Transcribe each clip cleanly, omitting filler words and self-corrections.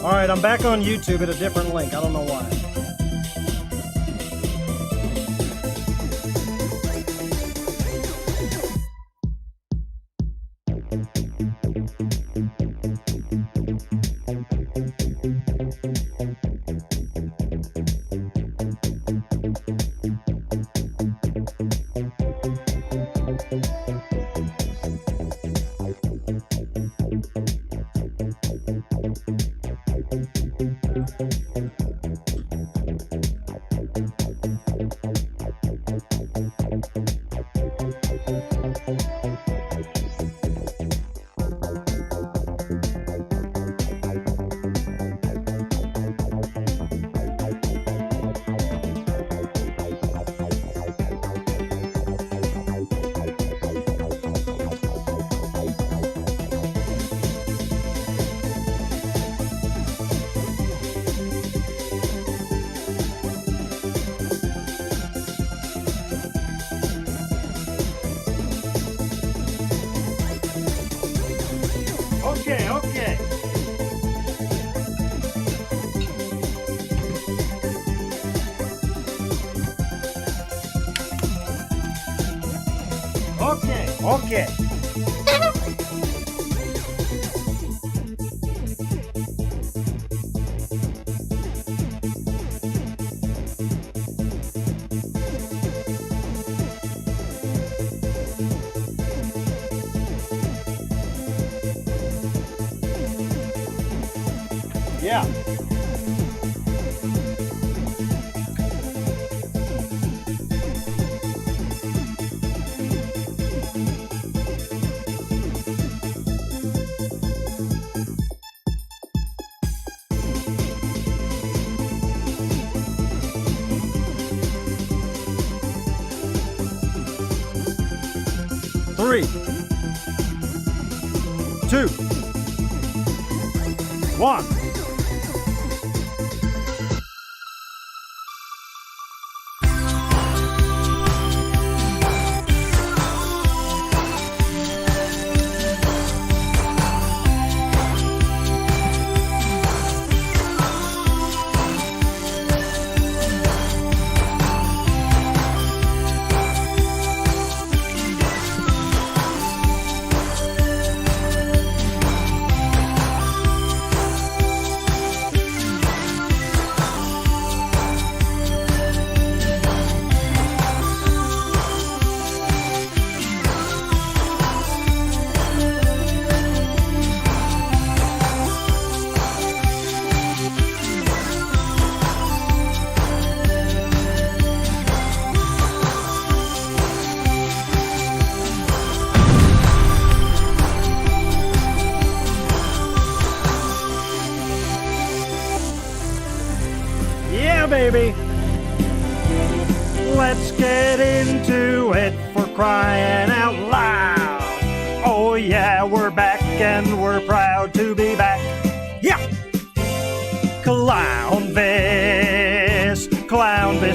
All right, I'm back on YouTube at a different link. I don't know why. Okay. Okay. Yeah. Three, 2, 1. Baby, let's get into it, for crying out loud. Oh yeah, we're back and we're proud to be back. Yeah! Clownvis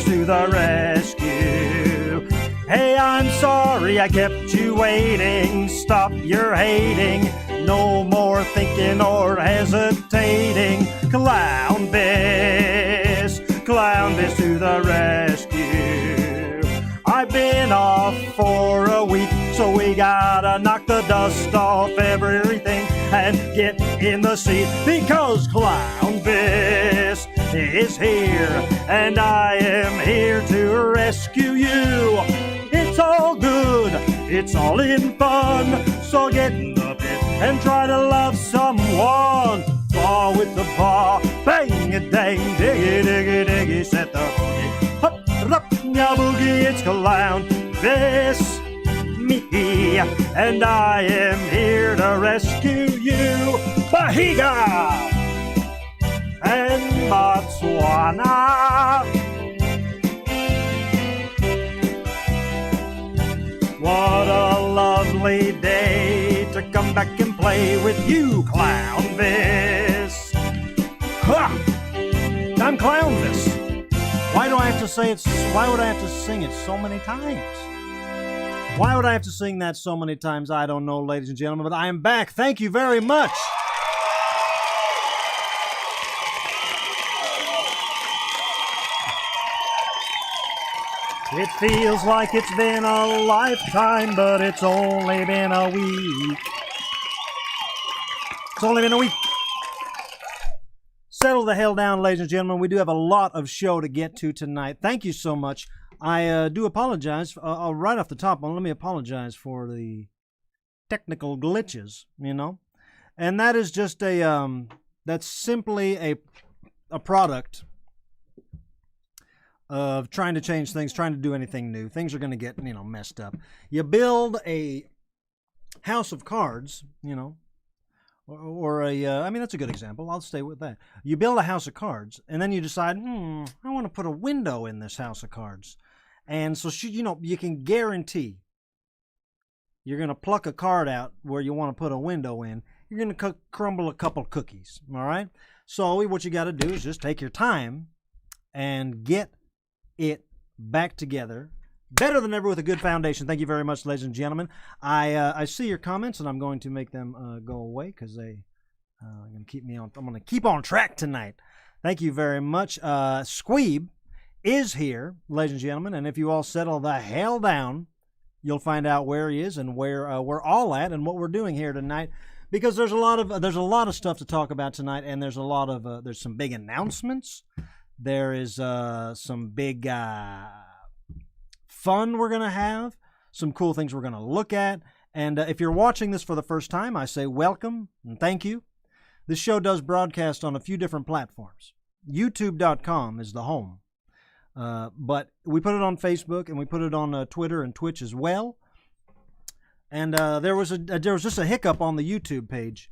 to the rescue. Hey, I'm sorry I kept you waiting. Stop your hating, no more thinking or hesitating. Clownvis to the rescue. I've been off for a week, so we gotta knock the dust off everything and get in the seat, because Clownvis is here and I am here to rescue you. It's all good, it's all in fun, so get in the pit and try to love someone. Paw with the paw, bang it, dang, diggy, diggy, diggy, set the boogie. Hup, up, ya boogie, it's Clownvis, me, and I am here to rescue you. Bahiga and Botswana. What a lovely day to come back and play with you, Clownvis. Ha! I'm Clownvis. Why do I have to say it? Why would I have to sing it so many times? Why would I have to sing that so many times? I don't know, ladies and gentlemen, but I am back. Thank you very much. It feels like it's been a lifetime, but it's only been a week. It's only been a week. Settle the hell down, ladies and gentlemen. We do have a lot of show to get to tonight. Thank you so much. I do apologize. Right off the top, let me apologize for the technical glitches, you know. And that is just that's simply a product of trying to change things, trying to do anything new. Things are going to get, you know, messed up. You build a house of cards, you know, or I mean, that's a good example. I'll stay with that. You build a house of cards, and then you decide, I want to put a window in this house of cards. And so, you know, you can guarantee you're going to pluck a card out where you want to put a window in. You're going to crumble a couple cookies, all right? So what you got to do is just take your time and get it back together better than ever with a good foundation. Thank you very much, ladies and gentlemen. I see your comments, and I'm going to make them go away because they are going to keep me on. I'm going to keep on track tonight. Thank you very much. Squeeb is here, ladies and gentlemen, and if you all settle the hell down, you'll find out where he is and where we're all at and what we're doing here tonight. Because there's a lot of stuff to talk about tonight, and there's some big announcements. There is some big fun we're gonna have, some cool things we're gonna look at. And if you're watching this for the first time, I say welcome and thank you. This show does broadcast on a few different platforms. YouTube.com is the home, but we put it on Facebook and we put it on Twitter and Twitch as well. And there was just a hiccup on the YouTube page,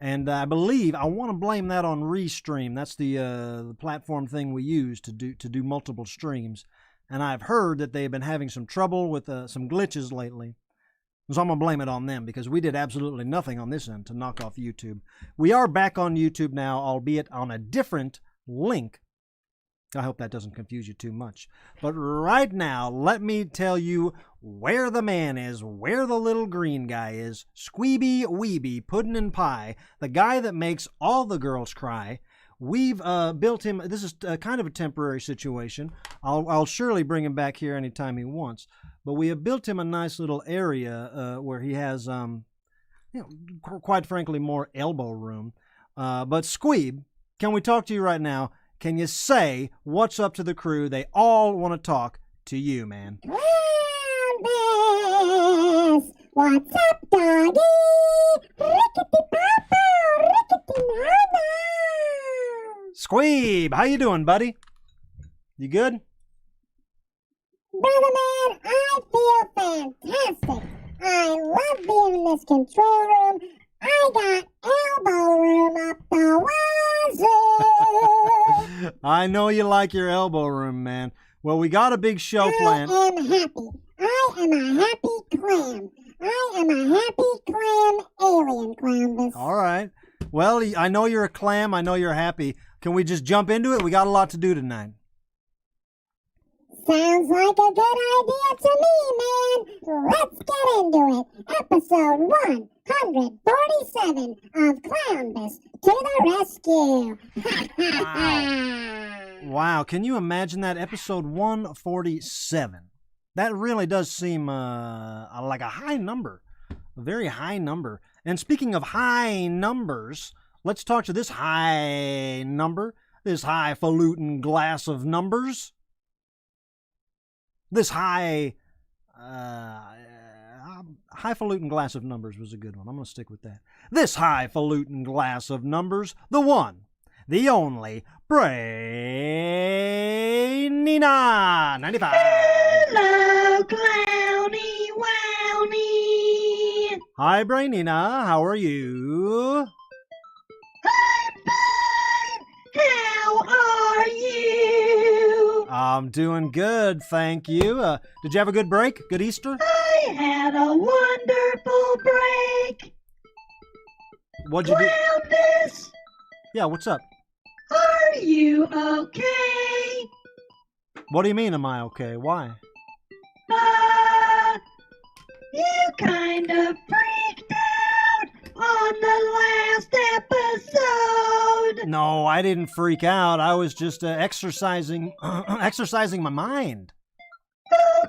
and I want to blame that on Restream. That's the platform thing we use to do multiple streams. And I've heard that they've been having some trouble with some glitches lately. So I'm going to blame it on them because we did absolutely nothing on this end to knock off YouTube. We are back on YouTube now, albeit on a different link. I hope that doesn't confuse you too much. But right now, let me tell you where the man is, where the little green guy is. Squeeby Weeby Puddin' and Pie, the guy that makes all the girls cry. We've built him. This is kind of a temporary situation. I'll surely bring him back here anytime he wants. But we have built him a nice little area where he has, quite frankly, more elbow room. But Squeeb, can we talk to you right now? Can you say what's up to the crew? They all want to talk to you, man. Clownvis! What's up, doggy? Rickety-papa, rickety-nana! Squeeb, how you doing, buddy? You good? Brother man, I feel fantastic. I love being in this control room. I got elbow room up the wazoo. I know you like your elbow room, man. Well, we got a big show planned. I am happy. I am a happy clam. I am a happy clam alien, Clownvis. All right. Well, I know you're a clam. I know you're happy. Can we just jump into it? We got a lot to do tonight. Sounds like a good idea to me, man. Let's get into it. Episode 147 of Clownvis to the rescue. Wow. Can you imagine that? Episode 147. That really does seem like a high number. A very high number. And speaking of high numbers, let's talk to this high number. This highfalutin glass of numbers. This highfalutin glass of numbers was a good one. I'm going to stick with that. This highfalutin glass of numbers, the one, the only, Brainina 95. Hello, Clowny Wowney. Hi, Brainina. How are you? I'm fine. How are you? I'm doing good, thank you. Did you have a good break? Good Easter? I had a wonderful break. What'd you do? Clownvis, Yeah, what's up? are you okay? What do you mean, am I okay? Why? You kind of freaked out on the last episode. No, I didn't freak out. I was just exercising my mind.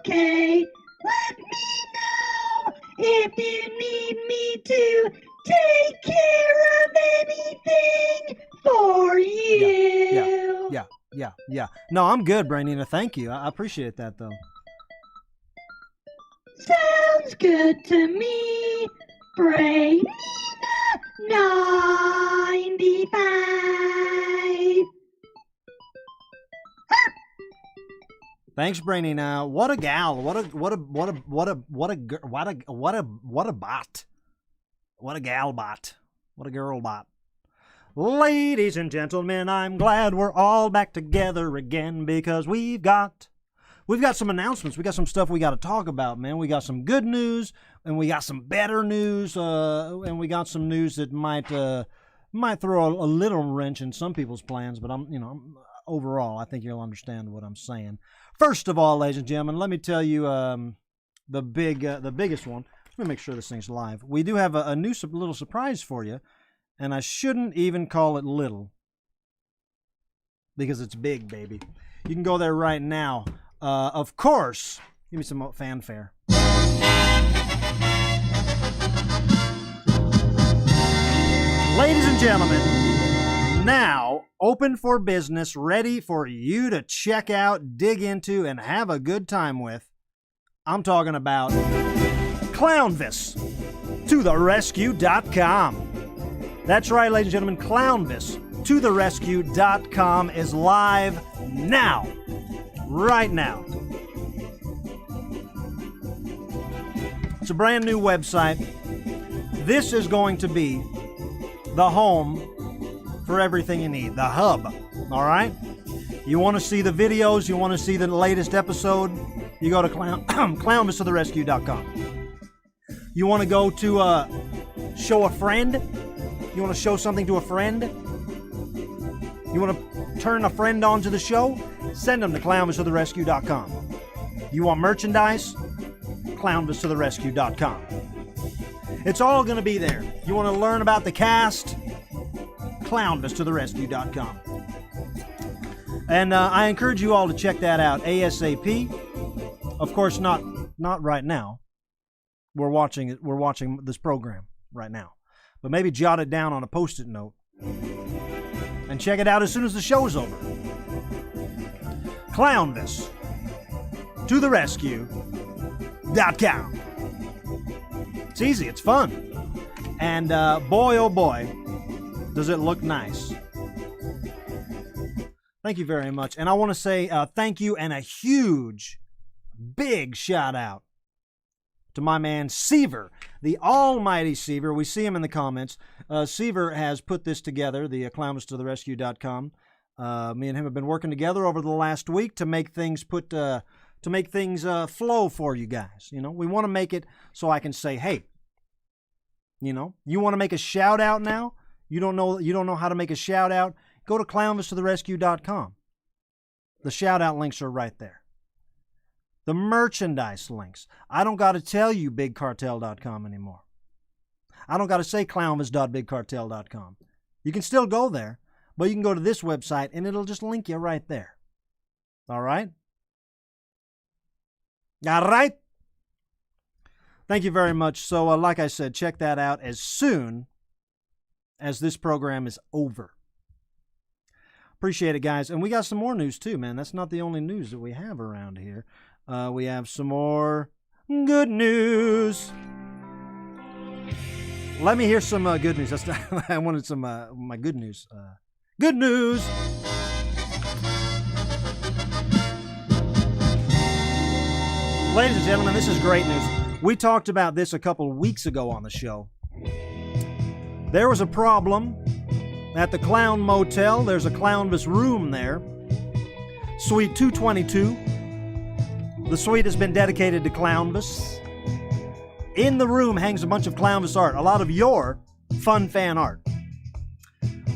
okay. Let me know if you need me to take care of anything for you. Yeah. No, I'm good, Brainina. Thank you. I appreciate that, though. Sounds good to me. Brainina 95. Thanks, Brainina. What a gal. What a bot. What a gal bot. What a girl bot. Ladies and gentlemen, I'm glad we're all back together again because we've got some announcements. We got some stuff we got to talk about, man. We got some good news and we got some better news, and we got some news that might throw a little wrench in some people's plans. But overall, I think you'll understand what I'm saying. First of all, ladies and gentlemen, let me tell you the biggest one. Let me make sure this thing's live. We do have a new little surprise for you, and I shouldn't even call it little because it's big, baby. You can go there right now. Of course, give me some fanfare. Ladies and gentlemen, now open for business, ready for you to check out, dig into, and have a good time with. I'm talking about Clownvis to the rescue.com. That's right, ladies and gentlemen, Clownvis to the rescue.com is live now. Right now. It's a brand new website. This is going to be the home for everything you need, the hub. All right? You want to see the videos, you want to see the latest episode, you go to clownvistotherescue.com. You want to go to show a friend? You want to show something to a friend? You want to turn a friend on to the show? Send them to clownvistotherescue.com. You want merchandise? clownvistotherescue.com. It's all going to be there. You want to learn about the cast? clownvistotherescue.com. And I encourage you all to check that out ASAP. Of course, not right now. We're watching this program right now. But maybe jot it down on a Post-it note and check it out as soon as the show's over. Clownvis to the rescue.com. It's easy, it's fun. And boy, oh boy, does it look nice. Thank you very much. And I want to say thank you and a huge, big shout out to my man Seaver, the almighty Seaver. We see him in the comments. Seaver has put this together, the clownvistotherescue.com. Me and him have been working together over the last week to make things flow for you guys. You know, we want to make it so I can say, hey, you want to make a shout out now? You don't know how to make a shout out? Go to clownvistotherescue.com. The shout out links are right there. The merchandise links. I don't got to tell you bigcartel.com anymore. I don't got to say clownvis.bigcartel.com. You can still go there, but you can go to this website and it'll just link you right there. All right? All right? Thank you very much. So, like I said, check that out as soon as this program is over. Appreciate it, guys. And we got some more news, too, man. That's not the only news that we have around here. We have some more good news. Let me hear some good news. I wanted some my good news. Good news. Ladies and gentlemen, this is great news. We talked about this a couple weeks ago on the show. There was a problem at the Clown Motel. There's a Clownvis room there. Suite 222. The suite has been dedicated to Clownvis. In the room hangs a bunch of Clownvis art, a lot of your fun fan art.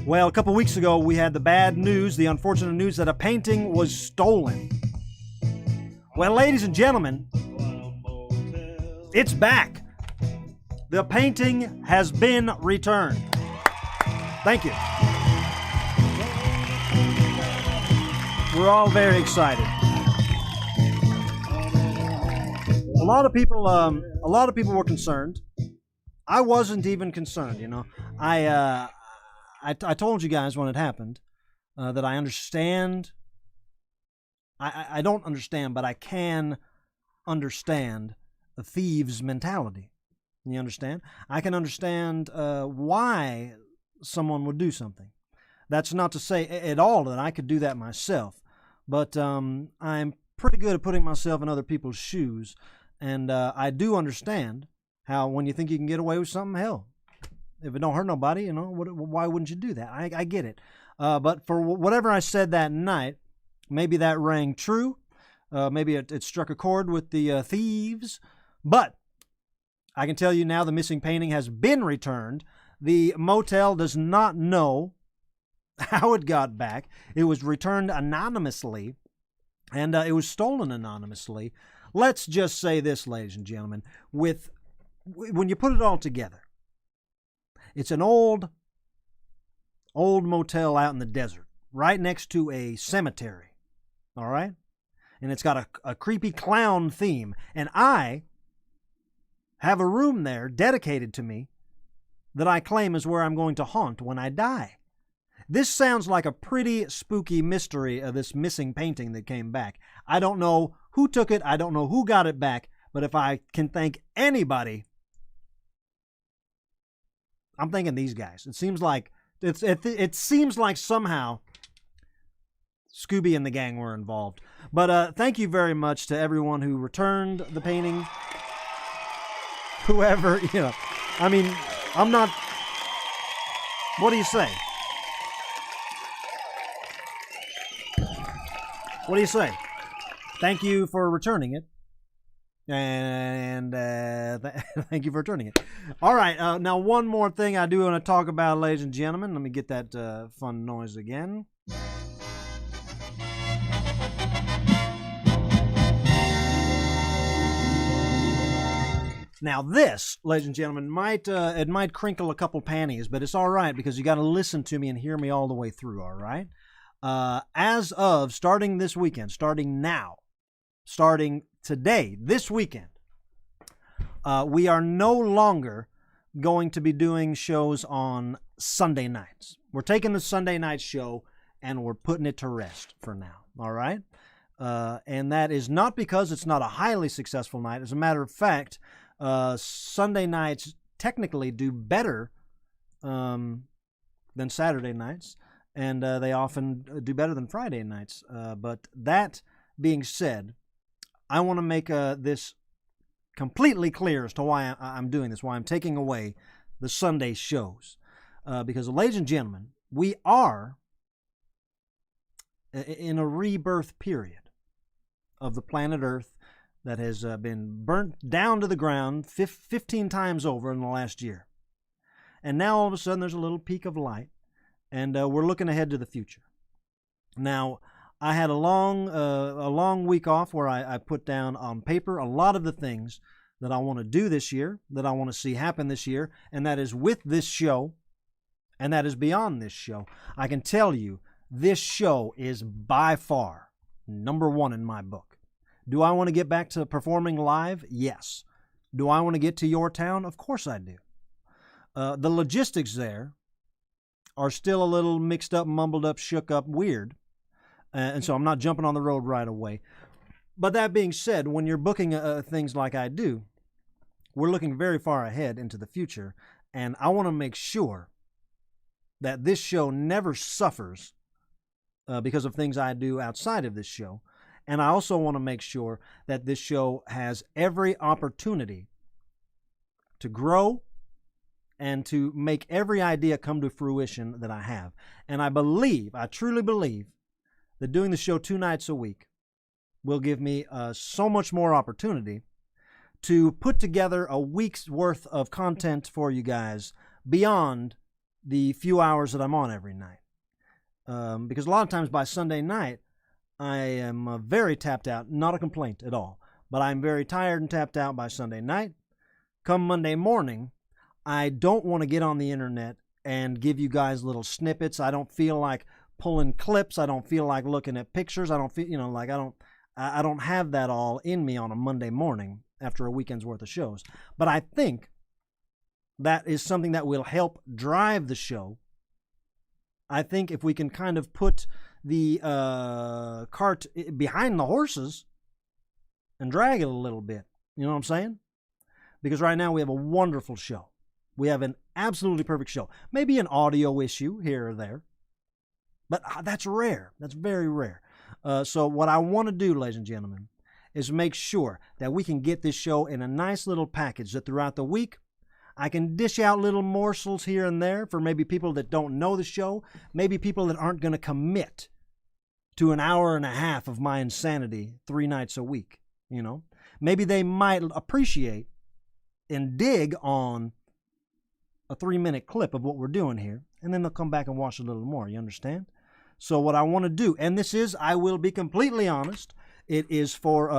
Well, a couple weeks ago, we had the bad news, the unfortunate news that a painting was stolen. Well, ladies and gentlemen, it's back. The painting has been returned. Thank you. We're all very excited. lot of people were concerned. I wasn't even concerned. You know, I told you guys when it happened that I understand. I don't understand, but I can understand a thief's mentality. You understand? I can understand why someone would do something. That's not to say at all that I could do that myself, but I'm pretty good at putting myself in other people's shoes, and I do understand how when you think you can get away with something, hell, if it don't hurt nobody, you know, why wouldn't you do that? I get it. But for whatever I said that night, maybe that rang true. Maybe it struck a chord with the thieves. But I can tell you now the missing painting has been returned. The motel does not know how it got back. It was returned anonymously, and it was stolen anonymously. Let's just say this, ladies and gentlemen. When you put it all together, it's an old motel out in the desert, right next to a cemetery, all right? And it's got a creepy clown theme. And I have a room there dedicated to me that I claim is where I'm going to haunt when I die. This sounds like a pretty spooky mystery of this missing painting that came back. I don't know who took it. I don't know who got it back. But if I can thank anybody, I'm thinking these guys. It seems like somehow Scooby and the gang were involved. But thank you very much to everyone who returned the painting. Whoever, you know, I mean, I'm not. What do you say? What do you say? Thank you for returning it. And thank you for returning it. All right. Now, one more thing I do want to talk about, ladies and gentlemen. Let me get that fun noise again. Now, this, ladies and gentlemen, it might crinkle a couple panties, but it's all right because you got to listen to me and hear me all the way through. All right. As of starting this weekend, starting now, starting today, this weekend, we are no longer going to be doing shows on Sunday nights. We're taking the Sunday night show and we're putting it to rest for now. All right. And that is not because it's not a highly successful night. As a matter of fact, Sunday nights technically do better than Saturday nights, and they often do better than Friday nights. But that being said, I want to make this completely clear as to why I'm doing this, why I'm taking away the Sunday shows. Because, ladies and gentlemen, we are in a rebirth period of the planet Earth that has been burnt down to the ground 15 times over in the last year. And now all of a sudden there's a little peak of light, and we're looking ahead to the future. Now, I had a long week off where I put down on paper a lot of the things that I want to do this year, that I want to see happen this year, and that is with this show, and that is beyond this show. I can tell you, this show is by far number one in my book. Do I want to get back to performing live? Yes. Do I want to get to your town? Of course I do. The logistics there are still a little mixed up, mumbled up, shook up, weird. And so I'm not jumping on the road right away. But that being said, when you're booking things like I do, we're looking very far ahead into the future. And I want to make sure that this show never suffers because of things I do outside of this show. And I also want to make sure that this show has every opportunity to grow and to make every idea come to fruition that I have. And I truly believe, that doing the show 2 nights a week will give me so much more opportunity to put together a week's worth of content for you guys beyond the few hours that I'm on every night. Because a lot of times by Sunday night, I am very tapped out. Not a complaint at all. But I'm very tired and tapped out by Sunday night. Come Monday morning, I don't want to get on the internet and give you guys little snippets. I don't feel like pulling clips. I don't feel like looking at pictures. I don't feel, like I don't have that all in me on a Monday morning. after a weekend's worth of shows. But I think that is something that will help drive the show. I think if we can kind of put the cart behind the horses and drag it a little bit, you know what I'm saying? Because right now we have a wonderful show. We have an absolutely perfect show. Maybe an audio issue here or there, but that's rare. That's very rare. So what I want to do, ladies and gentlemen, is make sure that we can get this show in a nice little package that throughout the week I can dish out little morsels here and there for maybe people that don't know the show, maybe people that aren't going to commit to an hour and a half of my insanity 3 nights a week, you know. Maybe they might appreciate and dig on a 3-minute clip of what we're doing here, and then they'll come back and watch a little more, you understand? So what I want to do, and this is, I will be completely honest, it is for,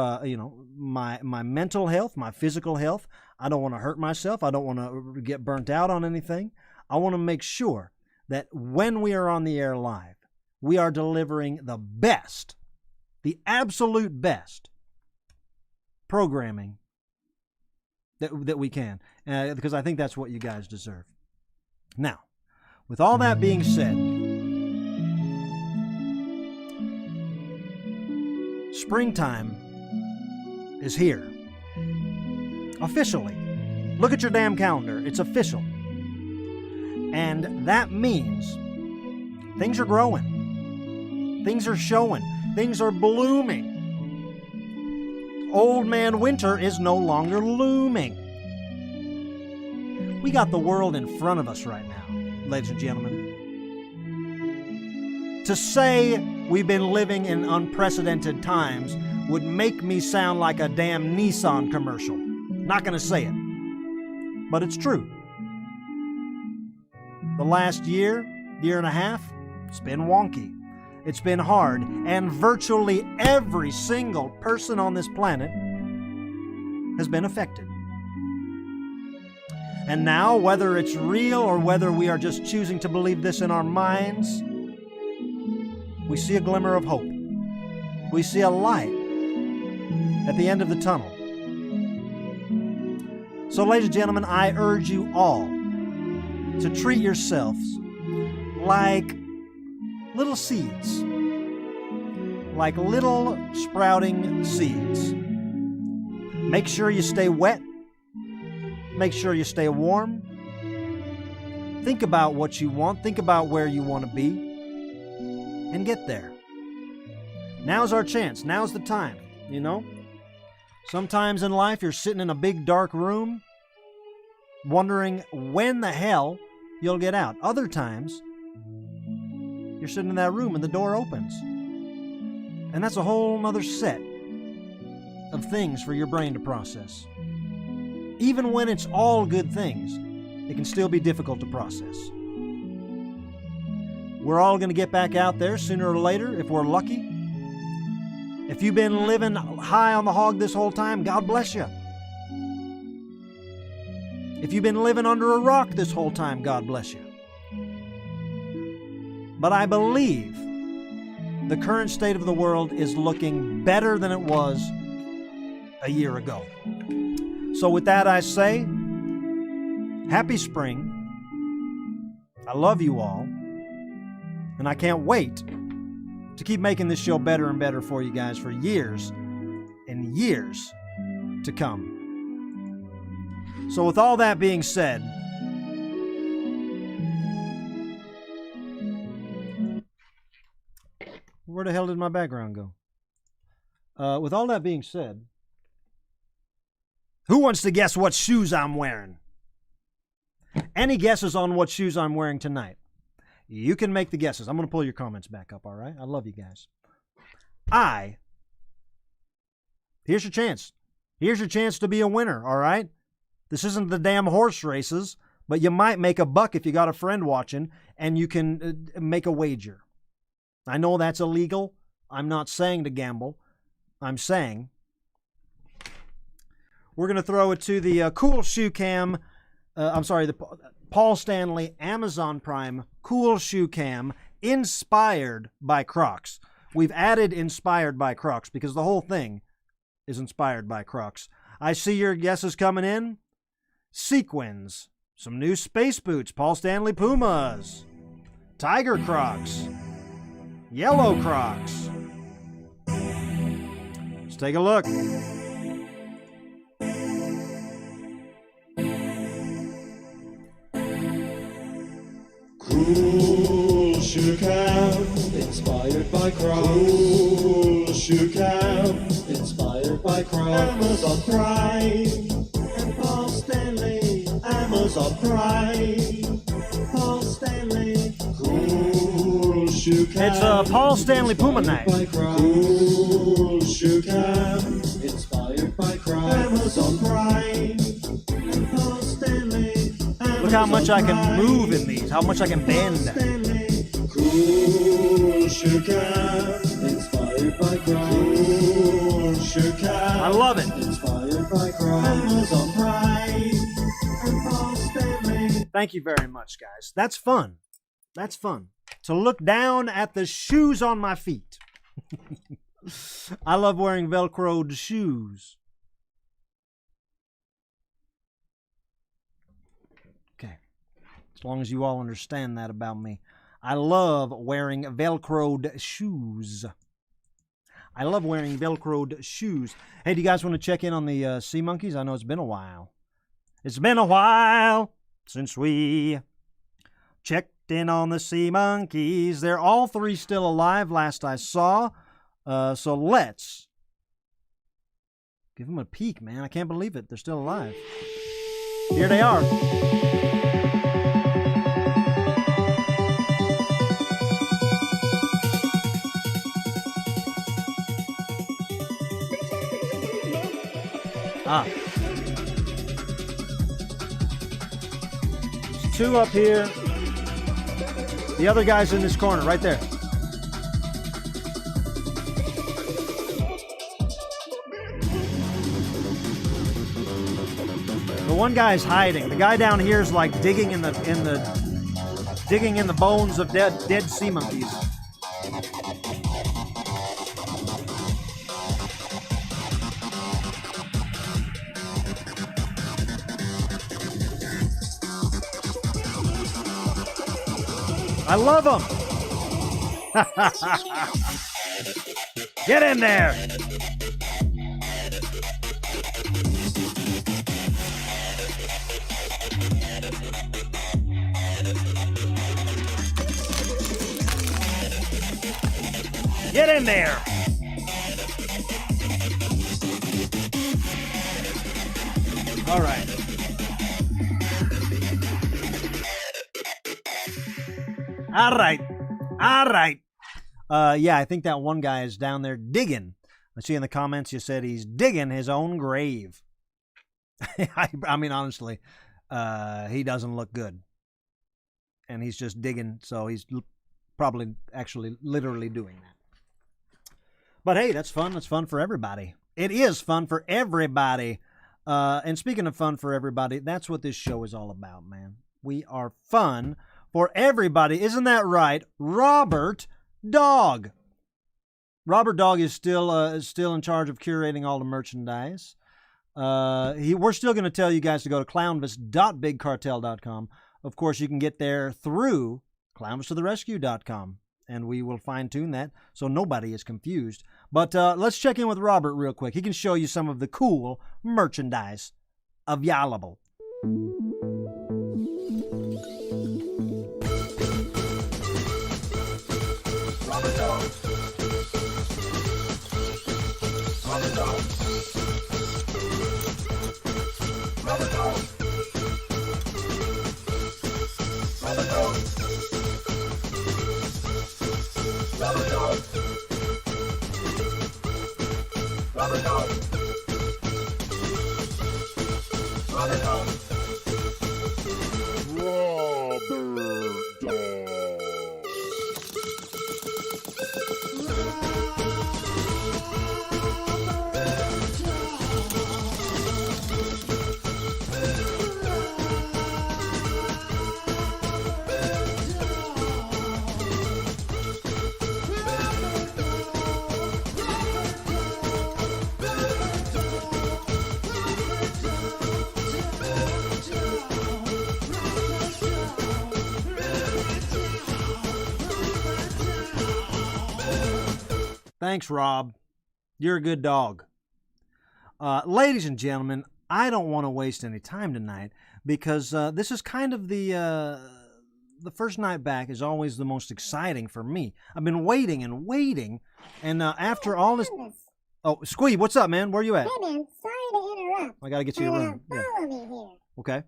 my mental health, my physical health. I don't want to hurt myself. I don't want to get burnt out on anything. I want to make sure that when we are on the air live, we are delivering the best, the absolute best programming that we can, because I think that's what you guys deserve. Now, with all that being said, springtime is here. Officially. Look at your damn calendar. It's official. And that means things are growing. Things are showing. Things are blooming. Old man winter is no longer looming. We got the world in front of us right now, ladies and gentlemen. To say we've been living in unprecedented times would make me sound like a damn Nissan commercial. Not going to say it, but it's true. The last year and a half, it's been wonky. It's been hard, and virtually every single person on this planet has been affected. And now, whether it's real or whether we are just choosing to believe this in our minds, we see a glimmer of hope. We see a light at the end of the tunnel. So, ladies and gentlemen, I urge you all to treat yourselves like little seeds, like little sprouting seeds. Make sure you stay wet. Make sure you stay warm. Think about what you want. Think about where you want to be. And get there. Now's our chance. Now's the time, you know? Sometimes in life you're sitting in a big dark room wondering when the hell you'll get out. Other times you're sitting in that room and the door opens. And that's a whole nother set of things for your brain to process. Even when it's all good things, it can still be difficult to process. We're all going to get back out there sooner or later if we're lucky. If you've been living high on the hog this whole time, God bless you. If you've been living under a rock this whole time, God bless you. But I believe the current state of the world is looking better than it was a year ago. So with that I say, happy spring. I love you all. And I can't wait to keep making this show better and better for you guys for years and years to come. So with all that being said, where the hell did my background go? With all that being said, who wants to guess what shoes I'm wearing? Any guesses on what shoes I'm wearing tonight? You can make the guesses. I'm going to pull your comments back up, all right? I love you guys. Here's your chance. Here's your chance to be a winner, all right? This isn't the damn horse races, but you might make a buck if you got a friend watching, and you can make a wager. I know that's illegal. I'm not saying to gamble. I'm saying we're going to throw it to the Cool Shoe Cam. The Paul Stanley Amazon Prime Cool Shoe Cam inspired by Crocs. We've added inspired by Crocs because the whole thing is inspired by Crocs. I see your guesses coming in. Sequins. Some new space boots. Paul Stanley Pumas. Tiger Crocs. Yellow Crocs. Let's take a look. Cool shoe cam, inspired by Crocs. Cool shoe cam, inspired by Crocs. Amazon Prime and Paul Stanley. Amazon Prime, Paul Stanley. Cool shoe cam. It's Paul Stanley Puma night. Cool shoe cam, inspired by Crocs. Amazon Prime and Paul Stanley. Look how much I can move in these, how much I can bend. Cool shoe cam, inspired by Crocs. Cool shoe cam, I love it. inspired by Crocs. Amazon Prime and Paul Stanley. Thank you very much, guys. That's fun. That's fun. To look down at the shoes on my feet. I love wearing Velcroed shoes. Okay. As long as you all understand that about me. I love wearing Velcroed shoes. I love wearing Velcroed shoes. Hey, do you guys want to check in on the sea monkeys? I know it's been a while. It's been a while since we checked in on the sea monkeys. They're all three still alive last I saw. So let's give them a peek, man. I can't believe it. They're still alive. Here they are. There's two up here. The other guy's in this corner, right there. The one guy's hiding. The guy down here is like digging in the bones of dead sea monkeys. I love them. Get in there. Get in there. All right. All right. All right. Yeah, I think that one guy is down there digging. I see in the comments you said he's digging his own grave. I mean, honestly, he doesn't look good. And he's just digging, so he's probably actually literally doing that. But hey, that's fun. That's fun for everybody. It is fun for everybody. And speaking of fun for everybody, that's what this show is all about, man. We are fun for everybody. Isn't that right? Robert Dog. Robert Dog is still in charge of curating all the merchandise. We're still going to tell you guys to go to clownvis.bigcartel.com. Of course, you can get there through clownvistotherescue.com, and we will fine-tune that so nobody is confused. But let's check in with Robert real quick. He can show you some of the cool merchandise available. Robert Dog. Robert Dog. Robert Dog. Robert Dog. Robert Dog. Robert Dog. Robert Dog. Thanks, Rob. You're a good dog. Ladies and gentlemen, I don't want to waste any time tonight because this is kind of the first night back is always the most exciting for me. I've been waiting and waiting, and after all this... Oh, Squee, what's up, man? Where you at? Hey, man, sorry to interrupt. I gotta get you a room. Follow me here. Okay.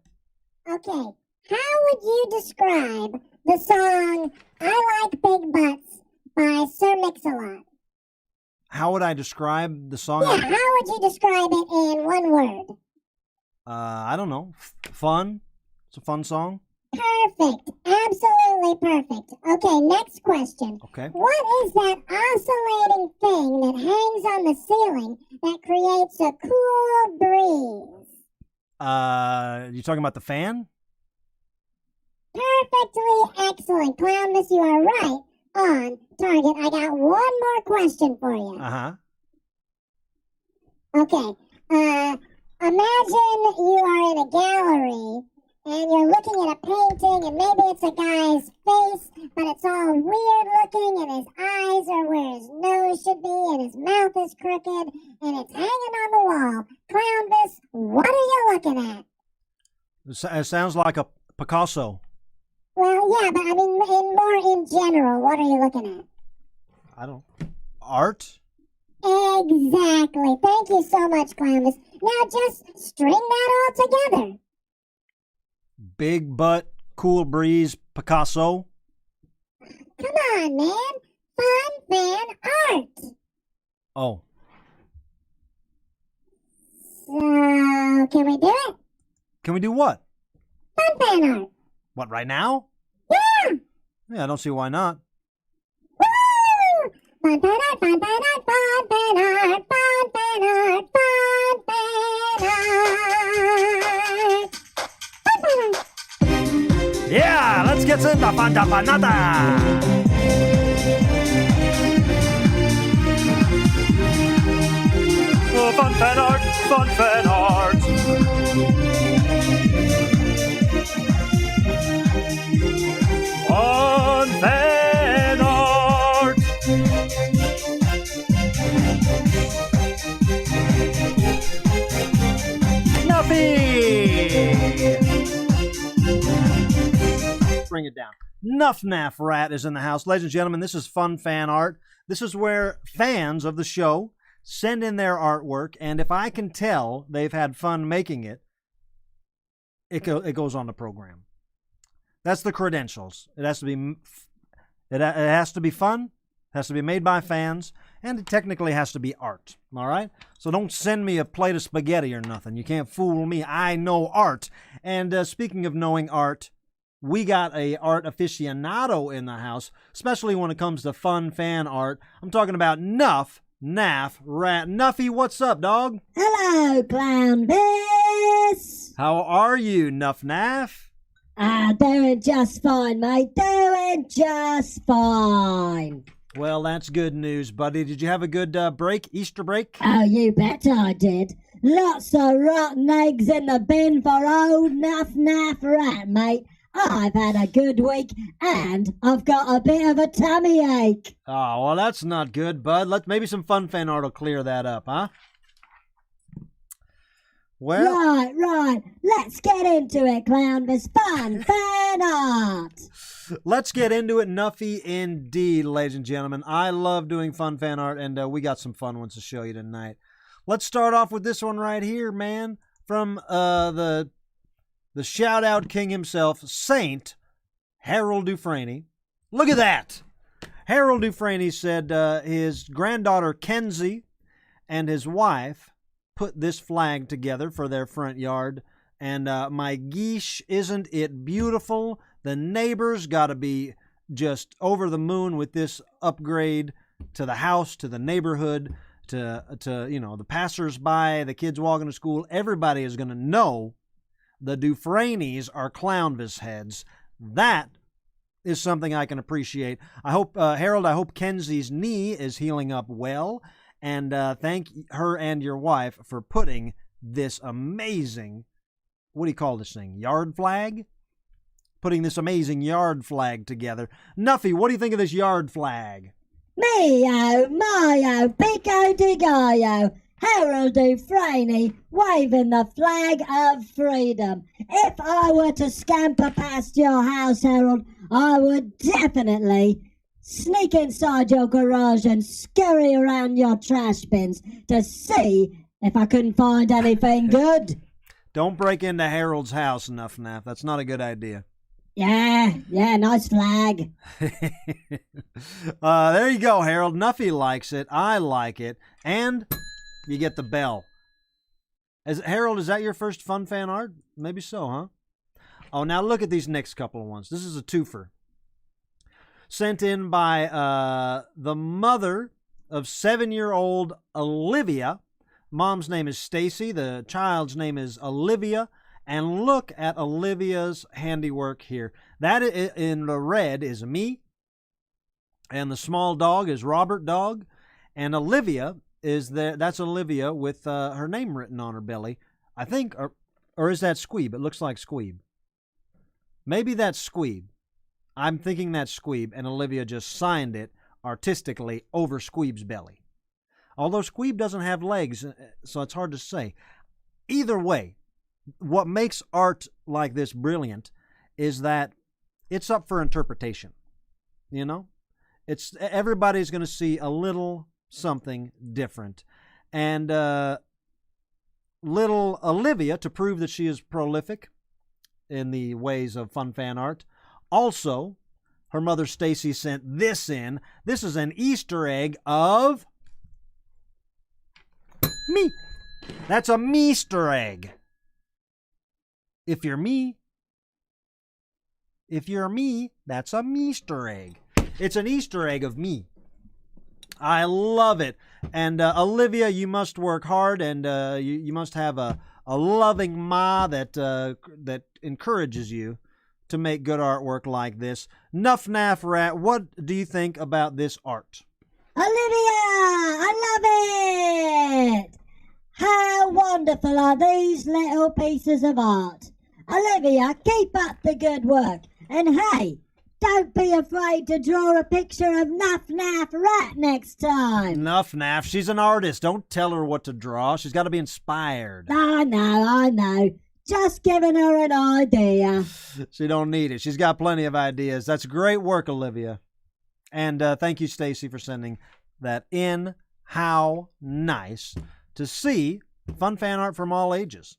Okay, how would you describe the song I Like Big Butts by Sir Mix-a-Lot? How would I describe the song? Yeah, how would you describe it in one word? I don't know. Fun. It's a fun song. Perfect. Absolutely perfect. Okay, next question. Okay. What is that oscillating thing that hangs on the ceiling that creates a cool breeze? You talking about the fan? Perfectly excellent. Clownvis, you are right on target. I got one more question for you. Uh-huh. Okay. Imagine you are in a gallery and you're looking at a painting and maybe it's a guy's face, but it's all weird looking and his eyes are where his nose should be and his mouth is crooked and it's hanging on the wall. Clownvis, what are you looking at? It sounds like a Picasso. Well, yeah, but I mean, more in general, what are you looking at? I don't... Art? Exactly. Thank you so much, Clownvis. Now just string that all together. Big butt, cool breeze, Picasso. Come on, man. Fun fan art. Oh. So, can we do it? Can we do what? Fun fan art. What, right now? Yeah. Yeah, I don't see why not. Woo! Fun fan art, fun fan art, fun fan art, fun fan art, fun fan art. Fun fan art. Yeah, let's get into Fantafanata. Oh, fun fan art, fun fan art. Fun fan art. Nuffy! Bring it down. Nuff Naff Rat is in the house. Ladies and gentlemen, this is Fun Fan Art. This is where fans of the show send in their artwork, and if I can tell they've had fun making it, it goes on the program. That's the credentials. It has to be fun, it has to be made by fans, and it technically has to be art. All right? So don't send me a plate of spaghetti or nothing. You can't fool me. I know art. And speaking of knowing art, we got a art aficionado in the house, especially when it comes to fun fan art. I'm talking about Nuff Naff Rat. Nuffy, what's up, dog? Hello, Clownvis. How are you, Nuff Naff? Doing just fine, mate. Doing just fine. Well, that's good news, buddy. Did you have a good break, Easter break? Oh, you bet I did. Lots of rotten eggs in the bin for old Nuff Naff Rat, mate. I've had a good week, and I've got a bit of a tummy ache. Oh, well, that's not good, bud. Maybe some fun fan art will clear that up, huh? Well, Right. Let's get into it, Clownvis. Fun fan art. Let's get into it, Nuffy, indeed, ladies and gentlemen. I love doing fun fan art, and we got some fun ones to show you tonight. Let's start off with this one right here, man, from the shout-out king himself, Saint Harold Dufresne. Look at that! Harold Dufresne said his granddaughter, Kenzie, and his wife put this flag together for their front yard. And my geesh, isn't it beautiful? The neighbors got to be just over the moon with this upgrade to the house, to the neighborhood, to the passers-by, the kids walking to school. Everybody is going to know the Dufresnes are Clownvis heads. That is something I can appreciate. I hope, Harold, I hope Kenzie's knee is healing up well. And thank her and your wife for putting this amazing, what do you call this thing, yard flag? Putting this amazing yard flag together. Nuffy, what do you think of this yard flag? Mio, Mio, Pico de Gallo, Harold Dufresne waving the flag of freedom. If I were to scamper past your house, Harold, I would definitely sneak inside your garage and scurry around your trash bins to see if I couldn't find anything good. Don't break into Harold's house, Nuff Naff. That's not a good idea. Yeah, nice flag. There you go, Harold. Nuffy likes it. I like it. And you get the bell. Harold, is that your first fun fan art? Maybe so, huh? Oh, now look at these next couple of ones. This is a twofer. Sent in by the mother of 7-year-old Olivia. Mom's name is Stacy. The child's name is Olivia. And look at Olivia's handiwork here. That in the red is me. And the small dog is Robert Dog. And Olivia is there. That's Olivia with her name written on her belly. I think, or is that Squeeb? It looks like Squeeb. Maybe that's Squeeb. I'm thinking that's Squeeb. And Olivia just signed it artistically over Squeeb's belly. Although Squeeb doesn't have legs, so it's hard to say. Either way, what makes art like this brilliant is that it's up for interpretation. You know, everybody's going to see a little something different. And little Olivia, to prove that she is prolific in the ways of fun fan art, also her mother Stacy sent this in. This is an Easter egg of me. That's a Meester egg. If you're me, that's a Meester egg. It's an Easter egg of me. I love it. And Olivia, you must work hard, and you must have a loving ma that encourages you to make good artwork like this. Nuff Naff Rat, what do you think about this art? Olivia, I love it! How wonderful are these little pieces of art? Olivia, keep up the good work. And hey, don't be afraid to draw a picture of Nuff Naff Rat next time. Nuff Naff, she's an artist. Don't tell her what to draw. She's got to be inspired. I know. Just giving her an idea. She don't need it. She's got plenty of ideas. That's great work, Olivia. And thank you, Stacy, for sending that in. How nice to see fun fan art from all ages.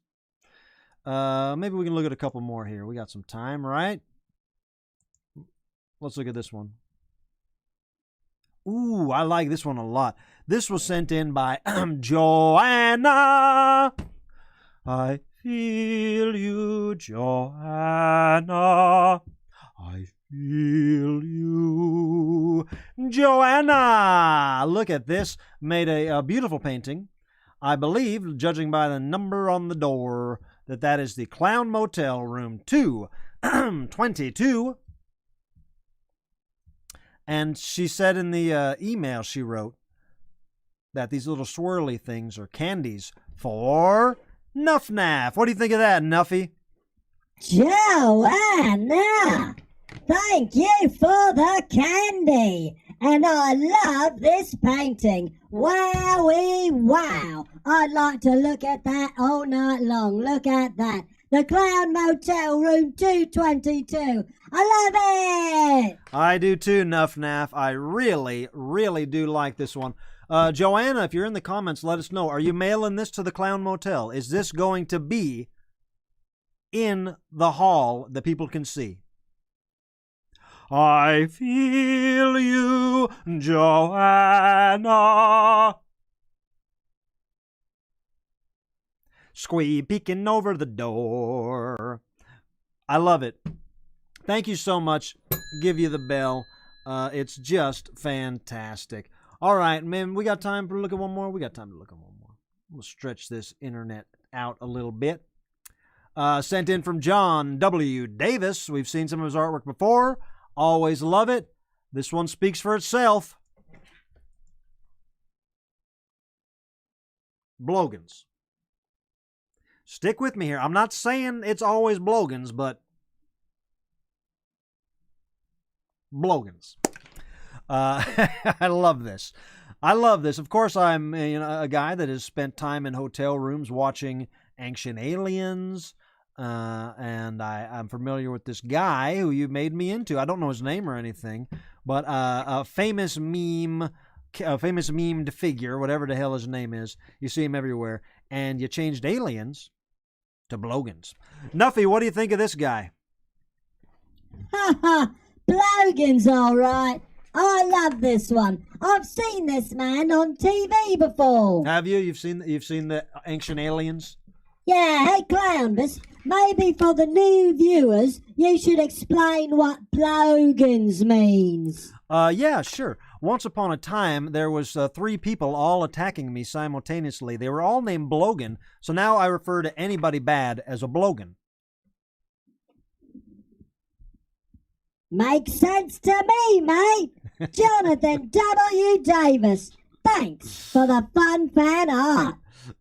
Maybe we can look at a couple more here. We got some time, right? Let's look at this one. Ooh, I like this one a lot. This was sent in by Joanna. I feel you, Joanna. I feel you. Joanna! Look at this. Made a beautiful painting. I believe, judging by the number on the door, that is the Clown Motel, room 222. And she said in the email she wrote that these little swirly things are candies for Nuff Naff. What do you think of that, Nuffy? Joanna, thank you for the candy. And I love this painting. Wowie wow. I'd like to look at that all night long. Look at that. The Clown Motel, room 222. I love it. I do too, Nuff Naff. I really, really do like this one. Joanna, if you're in the comments, let us know. Are you mailing this to the Clown Motel? Is this going to be in the hall that people can see? I feel you, Joanna. Squeeb peeking over the door. I love it. Thank you so much. Give you the bell. It's just fantastic. All right, man, we got time to look at one more? We got time to look at one more. We'll stretch this internet out a little bit. Sent in from John W. Davis. We've seen some of his artwork before. Always love it. This one speaks for itself. Blogans. Stick with me here. I'm not saying it's always Blogans, but Blogans. I love this. I love this. Of course, I'm a guy that has spent time in hotel rooms watching Ancient Aliens, and I'm familiar with this guy who you made me into. I don't know his name or anything, but a famous memed figure, whatever the hell his name is. You see him everywhere, and you changed aliens to blogans. Nuffy, what do you think of this guy? Ha ha! Blogan's all right. I love this one. I've seen this man on TV before. Have you? You've seen the Ancient Aliens? Yeah, hey Clownvis, maybe for the new viewers, you should explain what blogans means. Yeah, sure. Once upon a time, there was 3 people all attacking me simultaneously. They were all named Blogan, so now I refer to anybody bad as a Blogan. Makes sense to me, mate. Jonathan W. Davis, thanks for the fun fan art.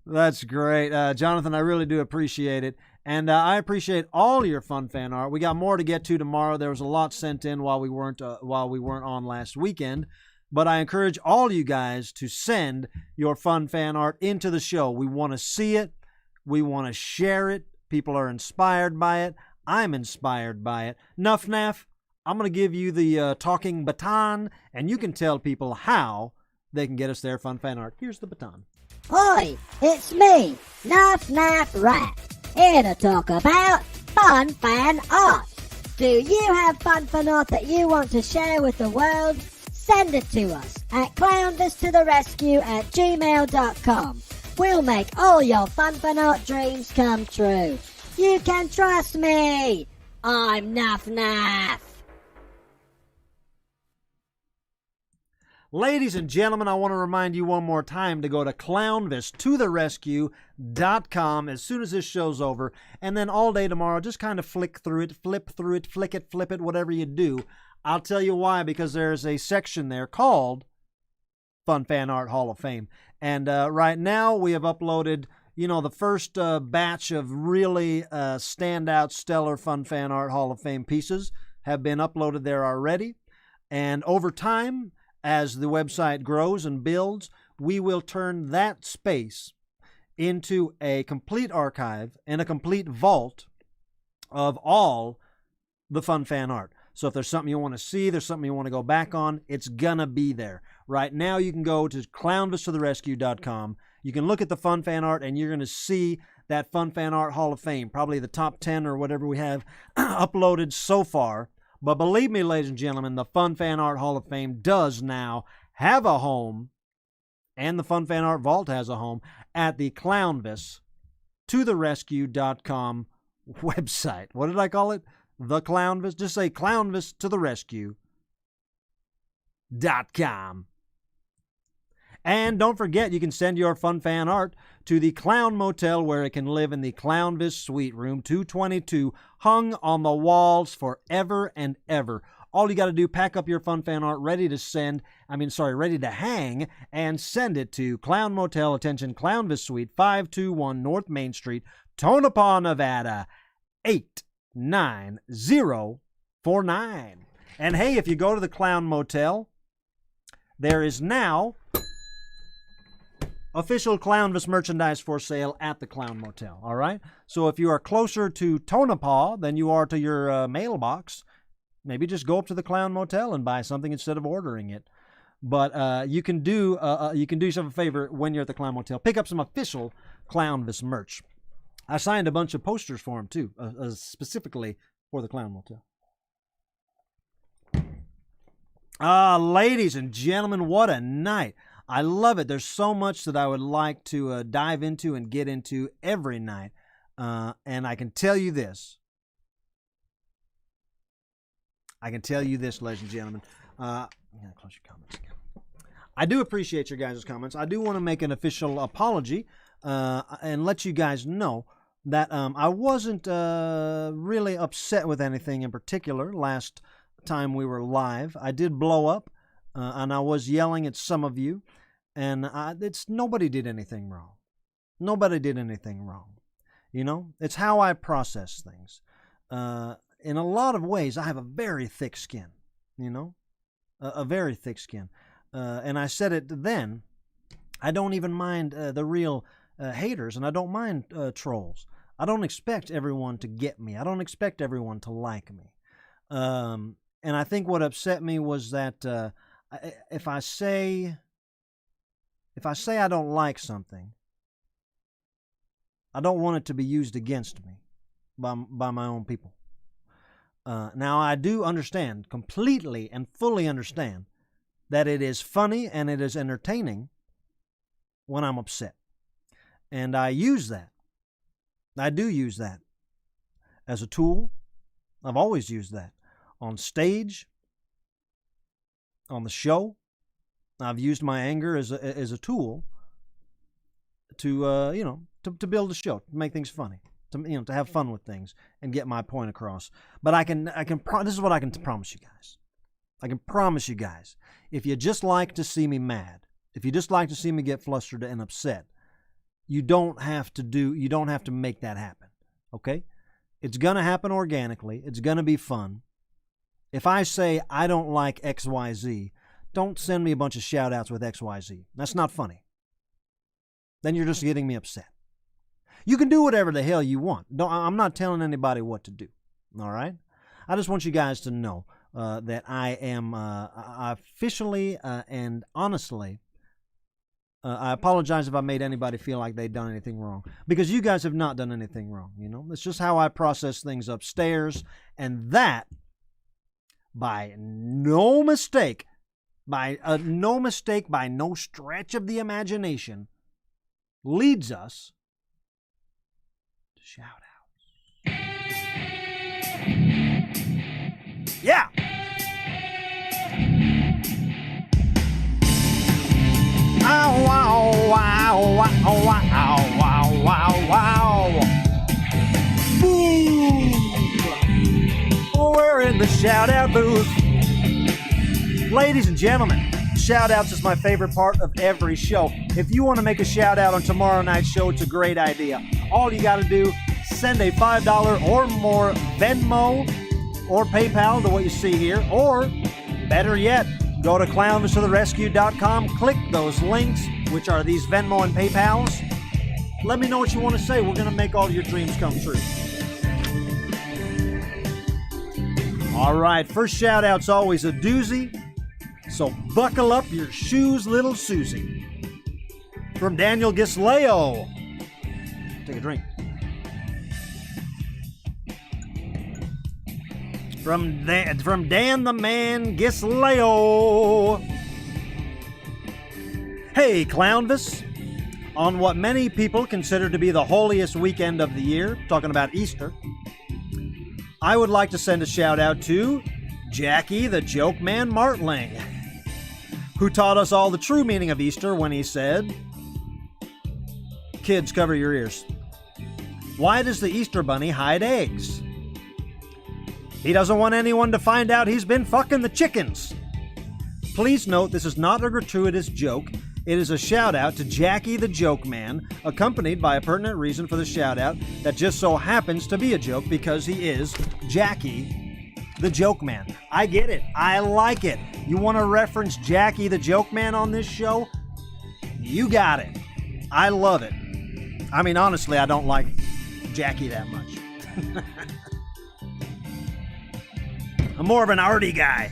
That's great. Jonathan, I really do appreciate it. And I appreciate all your fun fan art. We got more to get to tomorrow. There was a lot sent in while we weren't on last weekend. But I encourage all you guys to send your fun fan art into the show. We want to see it. We want to share it. People are inspired by it. I'm inspired by it. Nuff Naff, I'm going to give you the talking baton, and you can tell people how they can get us their fun fan art. Here's the baton. Hi, it's me, Nuff Naff Rat, here to talk about fun fan art. Do you have fun fan art that you want to share with the world? Send it to us at clownvistotherescue@gmail.com. We'll make all your fun fan art dreams come true. You can trust me. I'm Nuff Naff. Ladies and gentlemen, I want to remind you one more time to go to clownvistotherescue.com as soon as this show's over, and then all day tomorrow, just kind of flip through it, flick it, whatever you do. I'll tell you why, because there's a section there called Fun Fan Art Hall of Fame. And right now we have uploaded, the first batch of really standout, stellar Fun Fan Art Hall of Fame pieces have been uploaded there already. And over time, as the website grows and builds, we will turn that space into a complete archive and a complete vault of all the fun fan art. So if there's something you want to see, there's something you want to go back on, it's gonna be there. Right now you can go to clownvistotherescue.com. You can look at the fun fan art and you're going to see that Fun Fan Art Hall of Fame, probably the top 10 or whatever we have uploaded so far. But believe me, ladies and gentlemen, the Fun Fan Art Hall of Fame does now have a home, and the Fun Fan Art Vault has a home at the clownvistotherescue.com website. What did I call it? The Clownvis? Just say clownvistotherescue.com. And don't forget, you can send your fun fan art to the Clown Motel, where it can live in the Clownvis Suite, room 222, hung on the walls forever and ever. All you got to do, pack up your fun fan art ready to hang, and send it to Clown Motel, attention, Clownvis Suite, 521 North Main Street, Tonopah, Nevada, 89049. And hey, if you go to the Clown Motel, there is now official Clownvis merchandise for sale at the Clown Motel, all right? So if you are closer to Tonopah than you are to your mailbox, maybe just go up to the Clown Motel and buy something instead of ordering it. But you can do yourself a favor when you're at the Clown Motel. Pick up some official Clownvis merch. I signed a bunch of posters for him, too, specifically for the Clown Motel. Ladies and gentlemen, what a night. I love it. There's so much that I would like to dive into and get into every night. And I can tell you this. Ladies and gentlemen. I'm going to close your comments again. I do appreciate your guys' comments. I do want to make an official apology and let you guys know that I wasn't really upset with anything in particular last time we were live. I did blow up, and I was yelling at some of you, and nobody did anything wrong. Nobody did anything wrong. It's how I process things. In a lot of ways, I have a very thick skin. a very thick skin. And I said it then. I don't even mind the real haters, and I don't mind trolls. I don't expect everyone to get me. I don't expect everyone to like me. And I think what upset me was that if I say I don't like something, I don't want it to be used against me by my own people. Now, I do understand, completely and fully understand, that it is funny and it is entertaining when I'm upset. And I use that. I do use that as a tool. I've always used that. On stage, on the show, I've used my anger as a tool to to build a show, to make things funny, to have fun with things and get my point across. But this is what I can promise you guys. I can promise you guys, if you just like to see me mad, if you just like to see me get flustered and upset, you don't have to make that happen. Okay? It's going to happen organically. It's going to be fun. If I say I don't like XYZ, don't send me a bunch of shout outs with XYZ. That's not funny. Then you're just getting me upset. You can do whatever the hell you want. I'm not telling anybody what to do. All right? I just want you guys to know that I am officially and honestly, I apologize if I made anybody feel like they'd done anything wrong, because you guys have not done anything wrong. It's just how I process things upstairs, and that, by no mistake, by no stretch of the imagination, leads us to shout outs. Yeah. Ow, wow, wow, wow, wow, wow, wow, wow. Boom. We're in the shout out booth. Ladies and gentlemen, shout outs is my favorite part of every show. If you want to make a shout out on tomorrow night's show, it's a great idea. All you got to do, send a $5 or more Venmo or PayPal to what you see here, or better yet, go to clownvistotherescue.com, click those links, which are these Venmo and PayPals. Let me know what you want to say. We're going to make all your dreams come true. All right, first shout out's always a doozy, so buckle up your shoes, little Susie. From Daniel Gisleo. Take a drink. From Dan the Man Gisleo. Hey, Clownvis. On what many people consider to be the holiest weekend of the year, talking about Easter, I would like to send a shout out to Jackie the Joke Man Martling, who taught us all the true meaning of Easter when he said, "Kids, cover your ears. Why does the Easter Bunny hide eggs? He doesn't want anyone to find out he's been fucking the chickens." Please note this is not a gratuitous joke. It is a shout out to Jackie the Joke Man, accompanied by a pertinent reason for the shout out that just so happens to be a joke because he is Jackie the Joke Man. I get it. I like it. You want to reference Jackie the Joke Man on this show? You got it. I love it. I mean, honestly, I don't like Jackie that much. I'm more of an arty guy.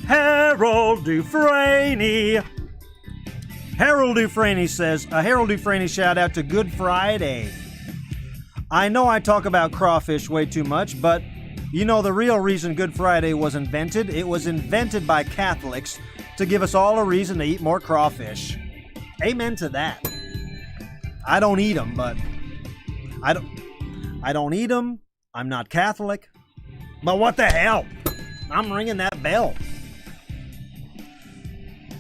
Harold Dufresne. Harold Dufresne says, a Harold Dufresne shout out to Good Friday. I know I talk about crawfish way too much, but you know the real reason Good Friday was invented? It was invented by Catholics to give us all a reason to eat more crawfish. Amen to that. I don't eat them, but I don't eat them. I'm not Catholic. But what the hell? I'm ringing that bell.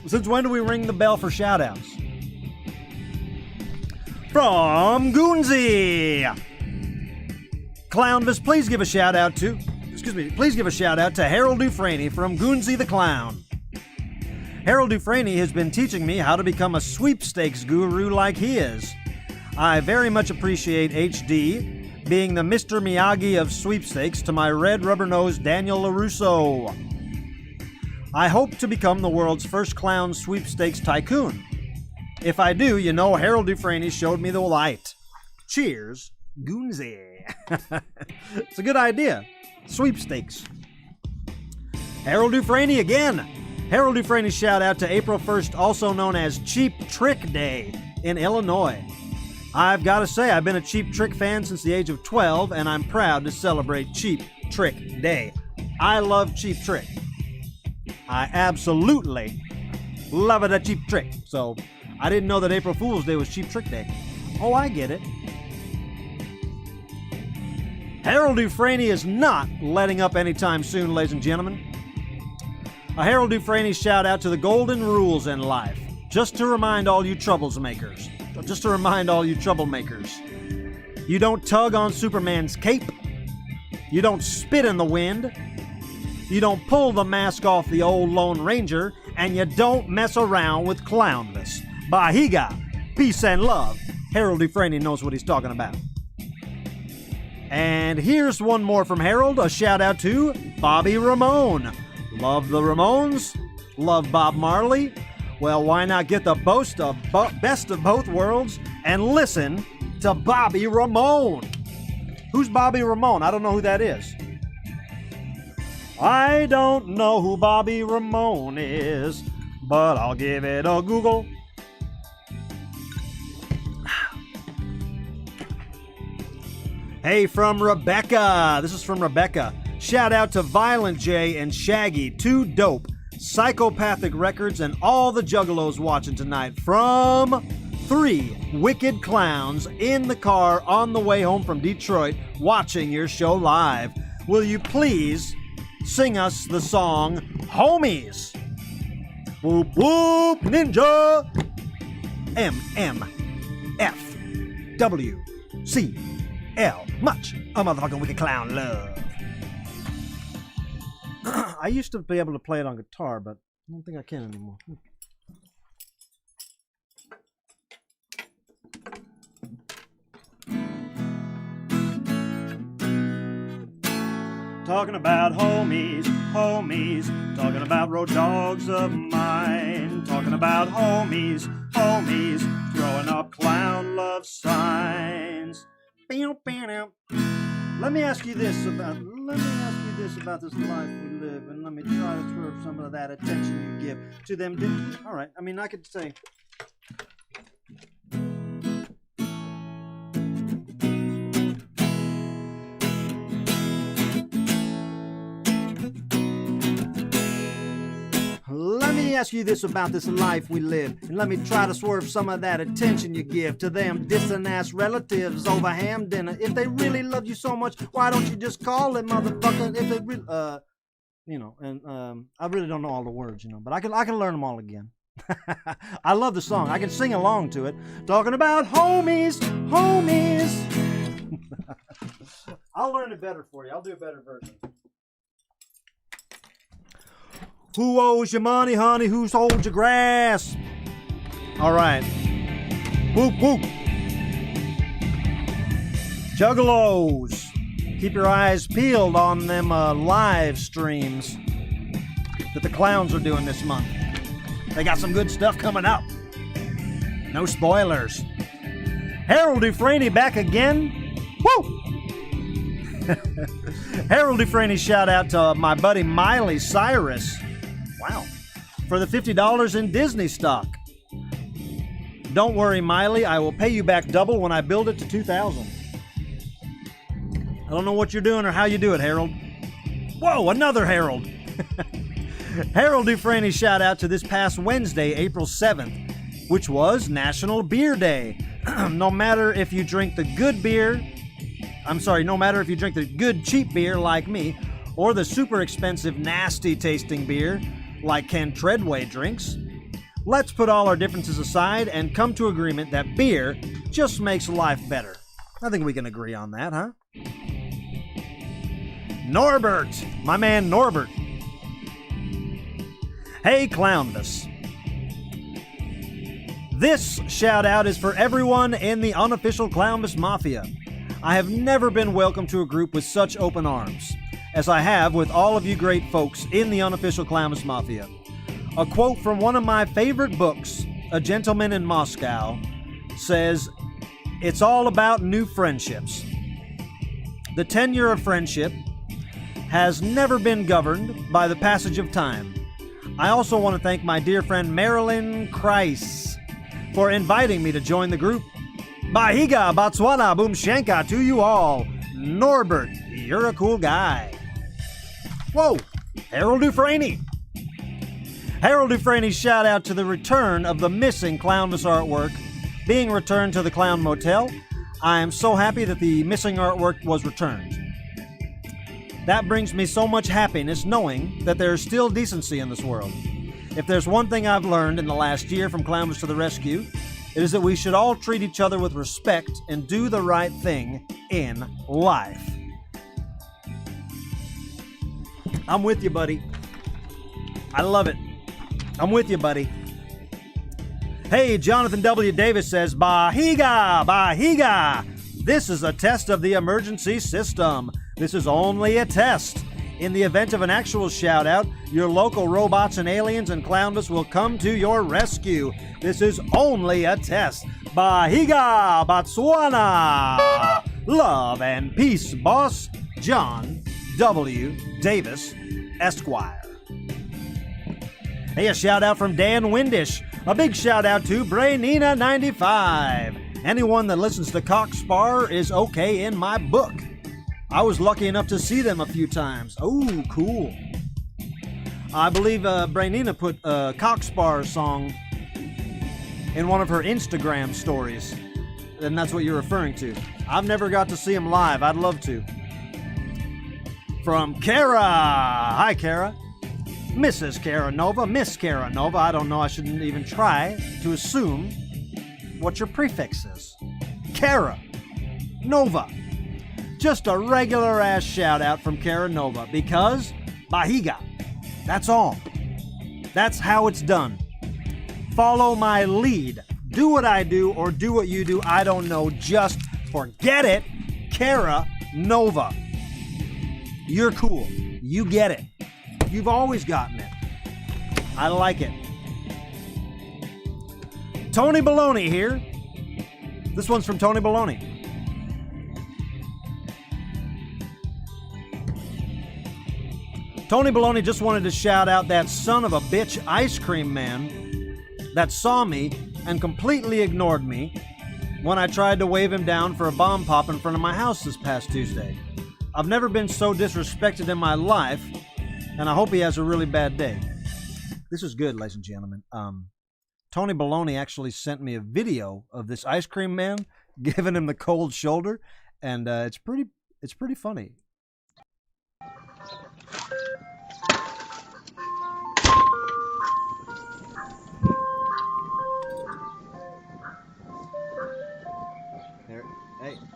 Since when do we ring the bell for shout-outs? From Goonsey. Clownvis, please give a shout-out to Harold Dufresne from Goonsey the Clown. Harold Dufresne has been teaching me how to become a sweepstakes guru like he is. I very much appreciate HD being the Mr. Miyagi of sweepstakes to my red rubber-nosed Daniel LaRusso. I hope to become the world's first clown sweepstakes tycoon. If I do, you know Harold Dufresne showed me the light. Cheers, Goonsy. It's a good idea. Sweepstakes. Harold Dufresne again. Harold Dufresne shout out to April 1st, also known as Cheap Trick Day in Illinois. I've got to say, I've been a Cheap Trick fan since the age of 12, and I'm proud to celebrate Cheap Trick Day. I love Cheap Trick. I absolutely love it, a Cheap Trick. So, I didn't know that April Fool's Day was Cheap Trick Day. Oh, I get it. Harold Dufresne is not letting up anytime soon, ladies and gentlemen. A Harold Dufresne shout out to the golden rules in life. Just to remind all you troublemakers. You don't tug on Superman's cape. You don't spit in the wind. You don't pull the mask off the old Lone Ranger. And you don't mess around with Clownvis. Bahiga, peace and love. Harold Dufresne knows what he's talking about. And here's one more from Harold, a shout out to Bobby Ramone. Love the Ramones? Love Bob Marley? Well, why not get the best of both worlds and listen to Bobby Ramone? Who's Bobby Ramone? I don't know who that is. I don't know who Bobby Ramone is, but I'll give it a Google. Hey, from Rebecca. This is from Rebecca. Shout out to Violent J and Shaggy, two dope, psychopathic records, and all the juggalos watching tonight from 3 wicked clowns in the car on the way home from Detroit watching your show live. Will you please sing us the song Homies? Whoop whoop ninja. MMFWCL. Much a motherfucking wicked clown love. I used to be able to play it on guitar, but I don't think I can anymore. Talking about homies, talking about road dogs of mine, talking about homies, throwing up clown love signs. Let me ask you this about this life we live, and let me try to throw some of that attention you give to them. All right, I mean, I could say. Let me ask you this about this life we live, and let me try to swerve some of that attention you give to them dissing-ass relatives over ham dinner. If they really love you so much, why don't you just call them, motherfucker? If they really, I really don't know all the words, but I can learn them all again. I love the song. I can sing along to it. Talking about homies. I'll learn it better for you. I'll do a better version. Who owes you money, honey? Who sold your grass? All right. Whoop, whoop. Juggalos. Keep your eyes peeled on them live streams that the clowns are doing this month. They got some good stuff coming up. No spoilers. Harold Dufresne back again. Woo! Harold Dufresne shout out to my buddy Miley Cyrus. Wow. For the $50 in Disney stock. Don't worry, Miley. I will pay you back double when I build it to 2,000. I don't know what you're doing or how you do it, Harold. Whoa, another Harold. Harold Dufresne shout out to this past Wednesday, April 7th, which was National Beer Day. No matter if you drink the good beer, no matter if you drink the good cheap beer like me, or the super expensive nasty tasting beer like Ken Treadway drinks, let's put all our differences aside and come to agreement that beer just makes life better. I think we can agree on that, huh? Norbert, my man Norbert. Hey, Clownvis. This shout out is for everyone in the unofficial Clownvis Mafia. I have never been welcomed to a group with such open arms. as I have with all of you great folks in the unofficial Clownvis Mafia. A quote from one of my favorite books, A Gentleman in Moscow, says, "It's all about new friendships. The tenure of friendship has never been governed by the passage of time." I also want to thank my dear friend Marilyn Kreis for inviting me to join the group. Bahiga, Botswana, Boomshanka to you all. Norbert, you're a cool guy. Whoa, Harold Dufresne. Harold Dufresne's shout out to the return of the missing Clownvis artwork being returned to the Clown Motel. I am so happy that the missing artwork was returned. That brings me so much happiness knowing that there is still decency in this world. If there's one thing I've learned in the last year from Clownvis to the Rescue, it is that we should all treat each other with respect and do the right thing in life. I'm with you, buddy. I love it. I'm with you, buddy. Hey, Jonathan W. Davis says, Bahiga, Bahiga. This is a test of the emergency system. This is only a test. In the event of an actual shout-out, your local robots and aliens and Clownvis will come to your rescue. This is only a test. Bahiga, Botswana. Love and peace, boss. John W. Davis, Esquire. Hey, a shout-out from Dan Windish. A big shout-out to Brainina95. Anyone that listens to Cockspar is okay in my book. I was lucky enough to see them a few times. Oh, cool. I believe Brainina put a Cockspar song in one of her Instagram stories. And that's what you're referring to. I've never got to see him live. I'd love to. From Kara. Hi, Kara. Mrs. Kara Nova. Miss Kara Nova. I don't know. I shouldn't even try to assume what your prefix is. Kara Nova. Just a regular ass shout out from Kara Nova because Bahiga. That's all. That's how it's done. Follow my lead. Do what I do or do what you do. I don't know. Just forget it. Kara Nova. You're cool. You get it. You've always gotten it. I like it. Tony Baloney here. This one's from Tony Baloney. Tony Baloney just wanted to shout out that son of a bitch ice cream man that saw me and completely ignored me when I tried to wave him down for a bomb pop in front of my house this past Tuesday. I've never been so disrespected in my life, and I hope he has a really bad day. This is good, ladies and gentlemen. Tony Baloney actually sent me a video of this ice cream man giving him the cold shoulder, and it's pretty funny.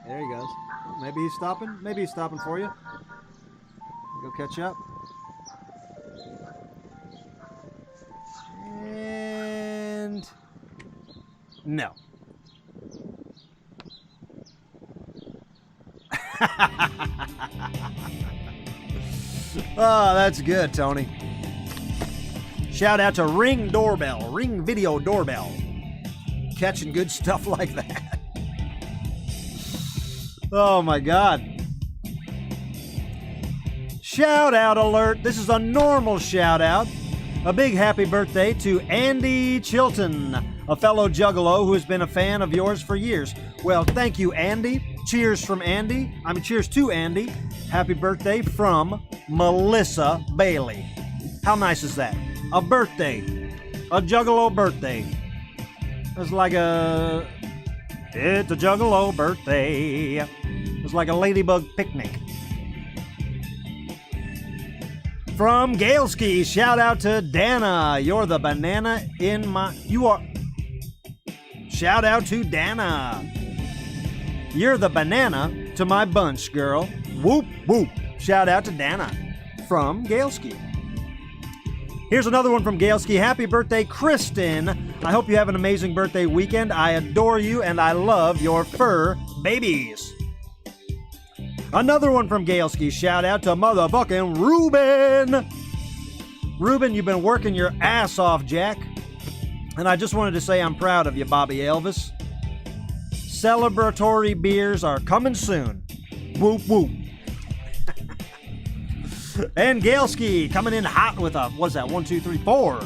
There he goes. Maybe he's stopping. Maybe he's stopping for you. Go catch up. And no. Oh, that's good, Tony. Shout out to Ring Doorbell, Ring Video Doorbell. Catching good stuff like that. Oh my God. Shout out alert. This is a normal shout out. A big happy birthday to Andy Chilton, a fellow juggalo who has been a fan of yours for years. Well, thank you, Andy. Cheers from Andy. Cheers to Andy. Happy birthday from Melissa Bailey. How nice is that? A birthday. A juggalo birthday. It's like it's a juggalo birthday. It's like a ladybug picnic. From Galeski, shout out to Dana. You're the banana in my... You are... Shout out to Dana. You're the banana to my bunch, girl. Whoop, whoop. Shout out to Dana. From Galeski. Here's another one from Galeski. Happy birthday, Kristen. I hope you have an amazing birthday weekend. I adore you and I love your fur babies. Another one from Galeski. Shout out to motherfucking Ruben. Ruben, you've been working your ass off, Jack. And I just wanted to say I'm proud of you, Bobby Elvis. Celebratory beers are coming soon. Whoop, whoop. And Galeski coming in hot with a, what's that, 1, 2, 3, 4.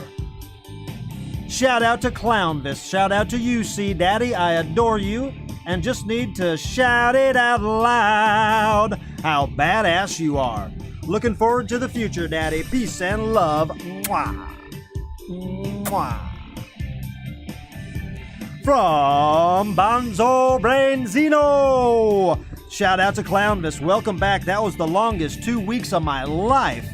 Shout out to Clownvis. Shout out to you, C Daddy. I adore you and just need to shout it out loud how badass you are. Looking forward to the future, Daddy. Peace and love. Mwah. Mwah. From Bonzo Brainzino. Shout out to Clownvis. Welcome back. That was the longest 2 weeks of my life.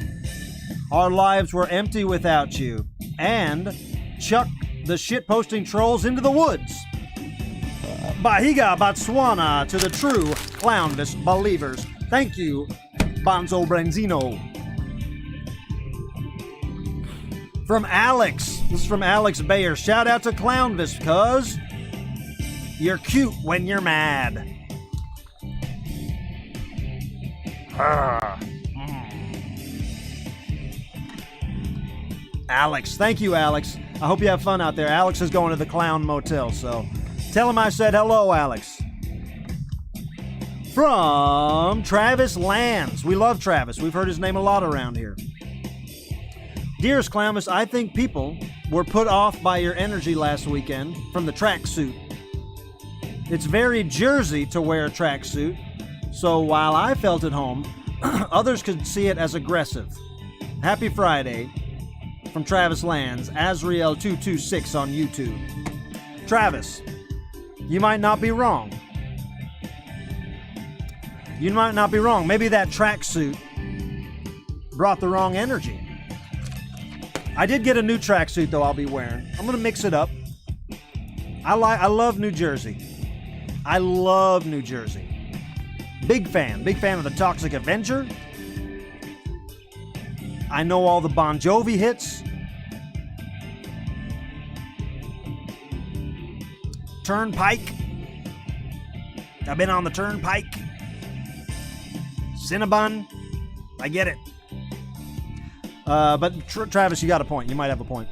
Our lives were empty without you. And chuck the shitposting trolls into the woods. Bahiga Botswana to the true Clownvis believers. Thank you, Bonzo Branzino. From Alex. This is from Alex Bayer. Shout out to Clownvis, cuz you're cute when you're mad. Alex. Thank you, Alex. I hope you have fun out there. Alex is going to the Clown Motel, so tell him I said hello, Alex. From Travis Lands. We love Travis. We've heard his name a lot around here. Dearest Clownvis, I think people were put off by your energy last weekend from the tracksuit. It's very Jersey to wear a tracksuit, so while I felt at home, others could see it as aggressive. Happy Friday from Travis Lands, Azriel226 on YouTube. Travis, you might not be wrong. You might not be wrong. Maybe that tracksuit brought the wrong energy. I did get a new tracksuit, though, I'll be wearing. I'm going to mix it up. I love New Jersey. I love New Jersey. Big fan of the Toxic Avenger. I know all the Bon Jovi hits. Turnpike. I've been on the Turnpike. Cinnabon. I get it. But Travis, you got a point. You might have a point.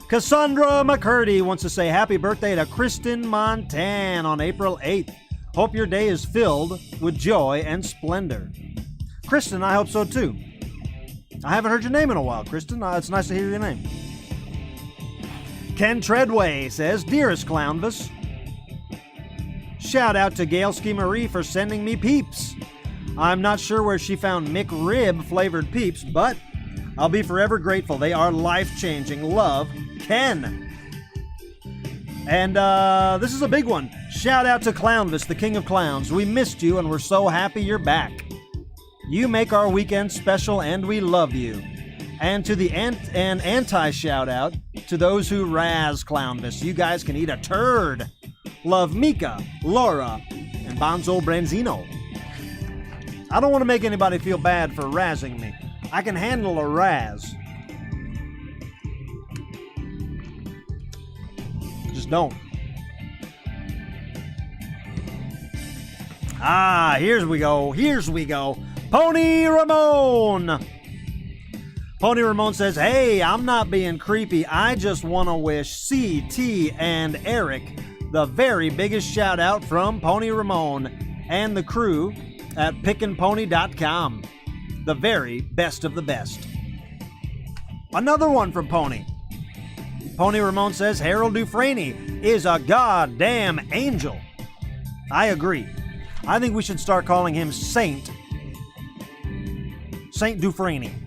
Cassandra McCurdy wants to say happy birthday to Kristen Montan on April 8th. Hope your day is filled with joy and splendor. Kristen, I hope so too. I haven't heard your name in a while, Kristen. It's nice to hear your name. Ken Treadway says, Dearest Clownvis, shout out to Galeski Marie for sending me peeps. I'm not sure where she found McRib flavored peeps, but I'll be forever grateful. They are life-changing. Love, Ken. And this is a big one. Shout out to Clownvis, the king of clowns. We missed you and we're so happy you're back. You make our weekend special and we love you. And to the anti-shout out to those who razz Clownvis. You guys can eat a turd. Love Mika, Laura, and Bonzo Branzino. I don't want to make anybody feel bad for razzing me. I can handle a razz. Just don't. Here we go. Pony Ramon. Pony Ramon says, hey, I'm not being creepy. I just want to wish CT and Eric the very biggest shout out from Pony Ramon and the crew at pickandpony.com. The very best of the best. Another one from Pony. Pony Ramon says, Harold Dufresne is a goddamn angel. I agree. I think we should start calling him Saint Dufresne.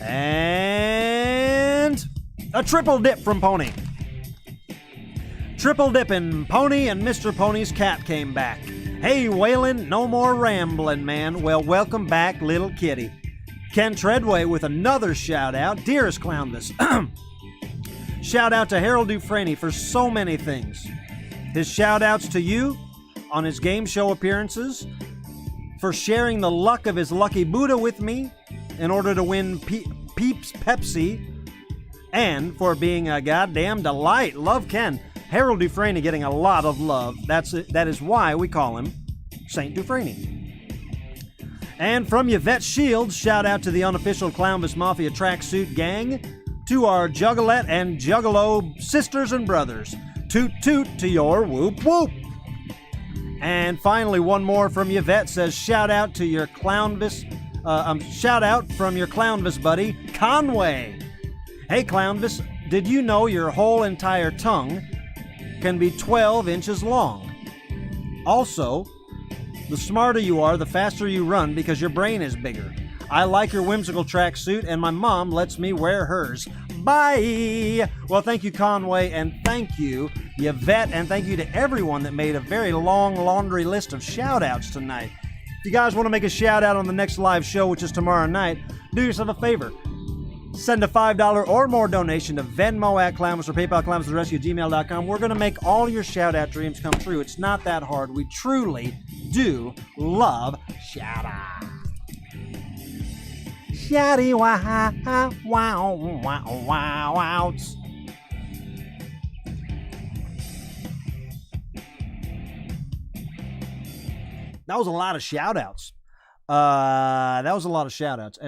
And a triple dip from Pony. Triple dipping. Pony and Mr. Pony's cat came back. Hey, Waylon, no more rambling, man. Well, welcome back, little kitty. Ken Treadway with another shout out. Dearest Clownvis. Shout out to Harold Dufresne for so many things. His shout outs to you on his game show appearances, for sharing the luck of his lucky Buddha with me in order to win Peeps Pepsi, and for being a goddamn delight. Love Ken. Harold Dufresne getting a lot of love. That is why we call him Saint Dufresne. And from Yvette Shields, shout out to the unofficial Clownvis Mafia tracksuit gang, to our Juggalette and Juggalo sisters and brothers. Toot toot to your whoop whoop. And finally, one more from Yvette says, shout out to your Clownvis, shout out from your Clownvis buddy, Conway. Hey Clownvis, did you know your whole entire tongue can be 12 inches long? Also, the smarter you are, the faster you run because your brain is bigger. I like your whimsical tracksuit, and my mom lets me wear hers. Bye! Well, thank you, Conway, and thank you, Yvette, and thank you to everyone that made a very long laundry list of shout-outs tonight. If you guys want to make a shout-out on the next live show, which is tomorrow night, do yourself a favor. Send a $5 or more donation to Venmo at Clownvis or PayPal clownvistherescue@gmail.com. We're going to make all your shout-out dreams come true. It's not that hard. We truly do love shout-out. Shouty wow wow wow wow outs. That was a lot of shout-outs. And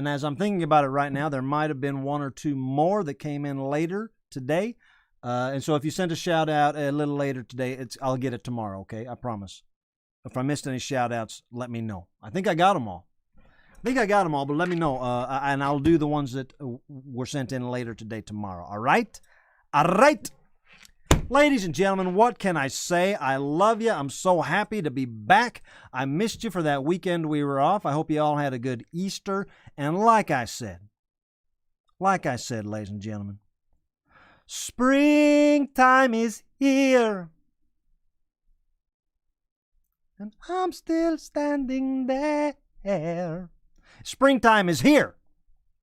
as I'm thinking about it right now, there might have been one or two more that came in later today. And so if you sent a shout out a little later today, I'll get it tomorrow, okay? I promise. If I missed any shout outs, let me know. I think I got them all. But let me know. And I'll do the ones that were sent in later today tomorrow. All right? All right. Ladies and gentlemen, what can I say? I love you. I'm so happy to be back. I missed you for that weekend we were off. I hope you all had a good Easter. And like I said, ladies and gentlemen, springtime is here. And I'm still standing there. Springtime is here,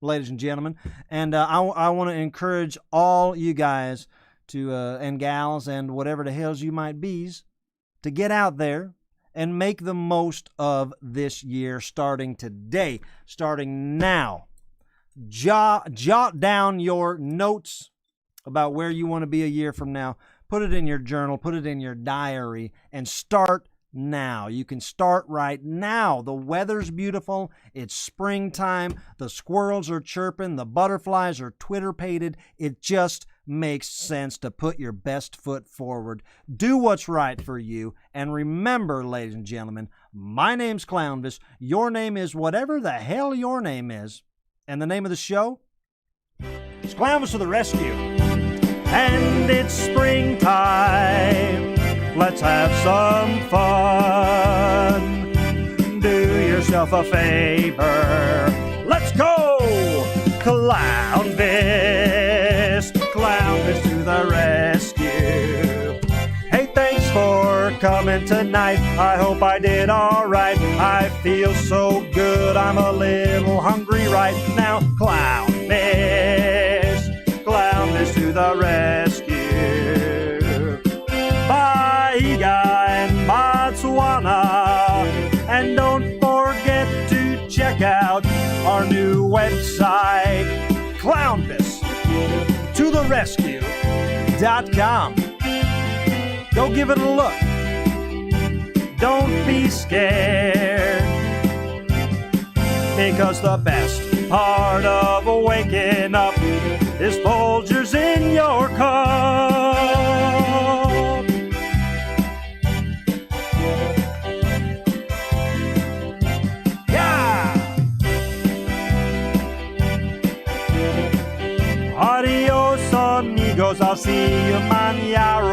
ladies and gentlemen. And I want to encourage all you guys to and gals and whatever the hells you might be's to get out there and make the most of this year starting today, starting now. Jot down your notes about where you want to be a year from now. Put it in your journal, put it in your diary, and start now. You can start right now. The weather's beautiful. It's springtime. The squirrels are chirping. The butterflies are twitter-pated. It just makes sense to put your best foot forward. Do what's right for you. And remember, ladies and gentlemen, my name's Clownvis. Your name is whatever the hell your name is. And the name of the show is Clownvis to the Rescue. And it's springtime. Let's have some fun. Do yourself a favor. Let's go! Clownvis. Clownvis to the rescue. Hey, thanks for coming tonight. I hope I did all right. I feel so good. I'm a little hungry right now. Clownvis. Clownvis to the rescue. Bye, in Botswana. And don't forget to check out our new website, clownvistotherescue.com. Go give it a look. Don't be scared, because the best part of waking up is Folgers in your cup. Adios, amigos. I'll see you mañana.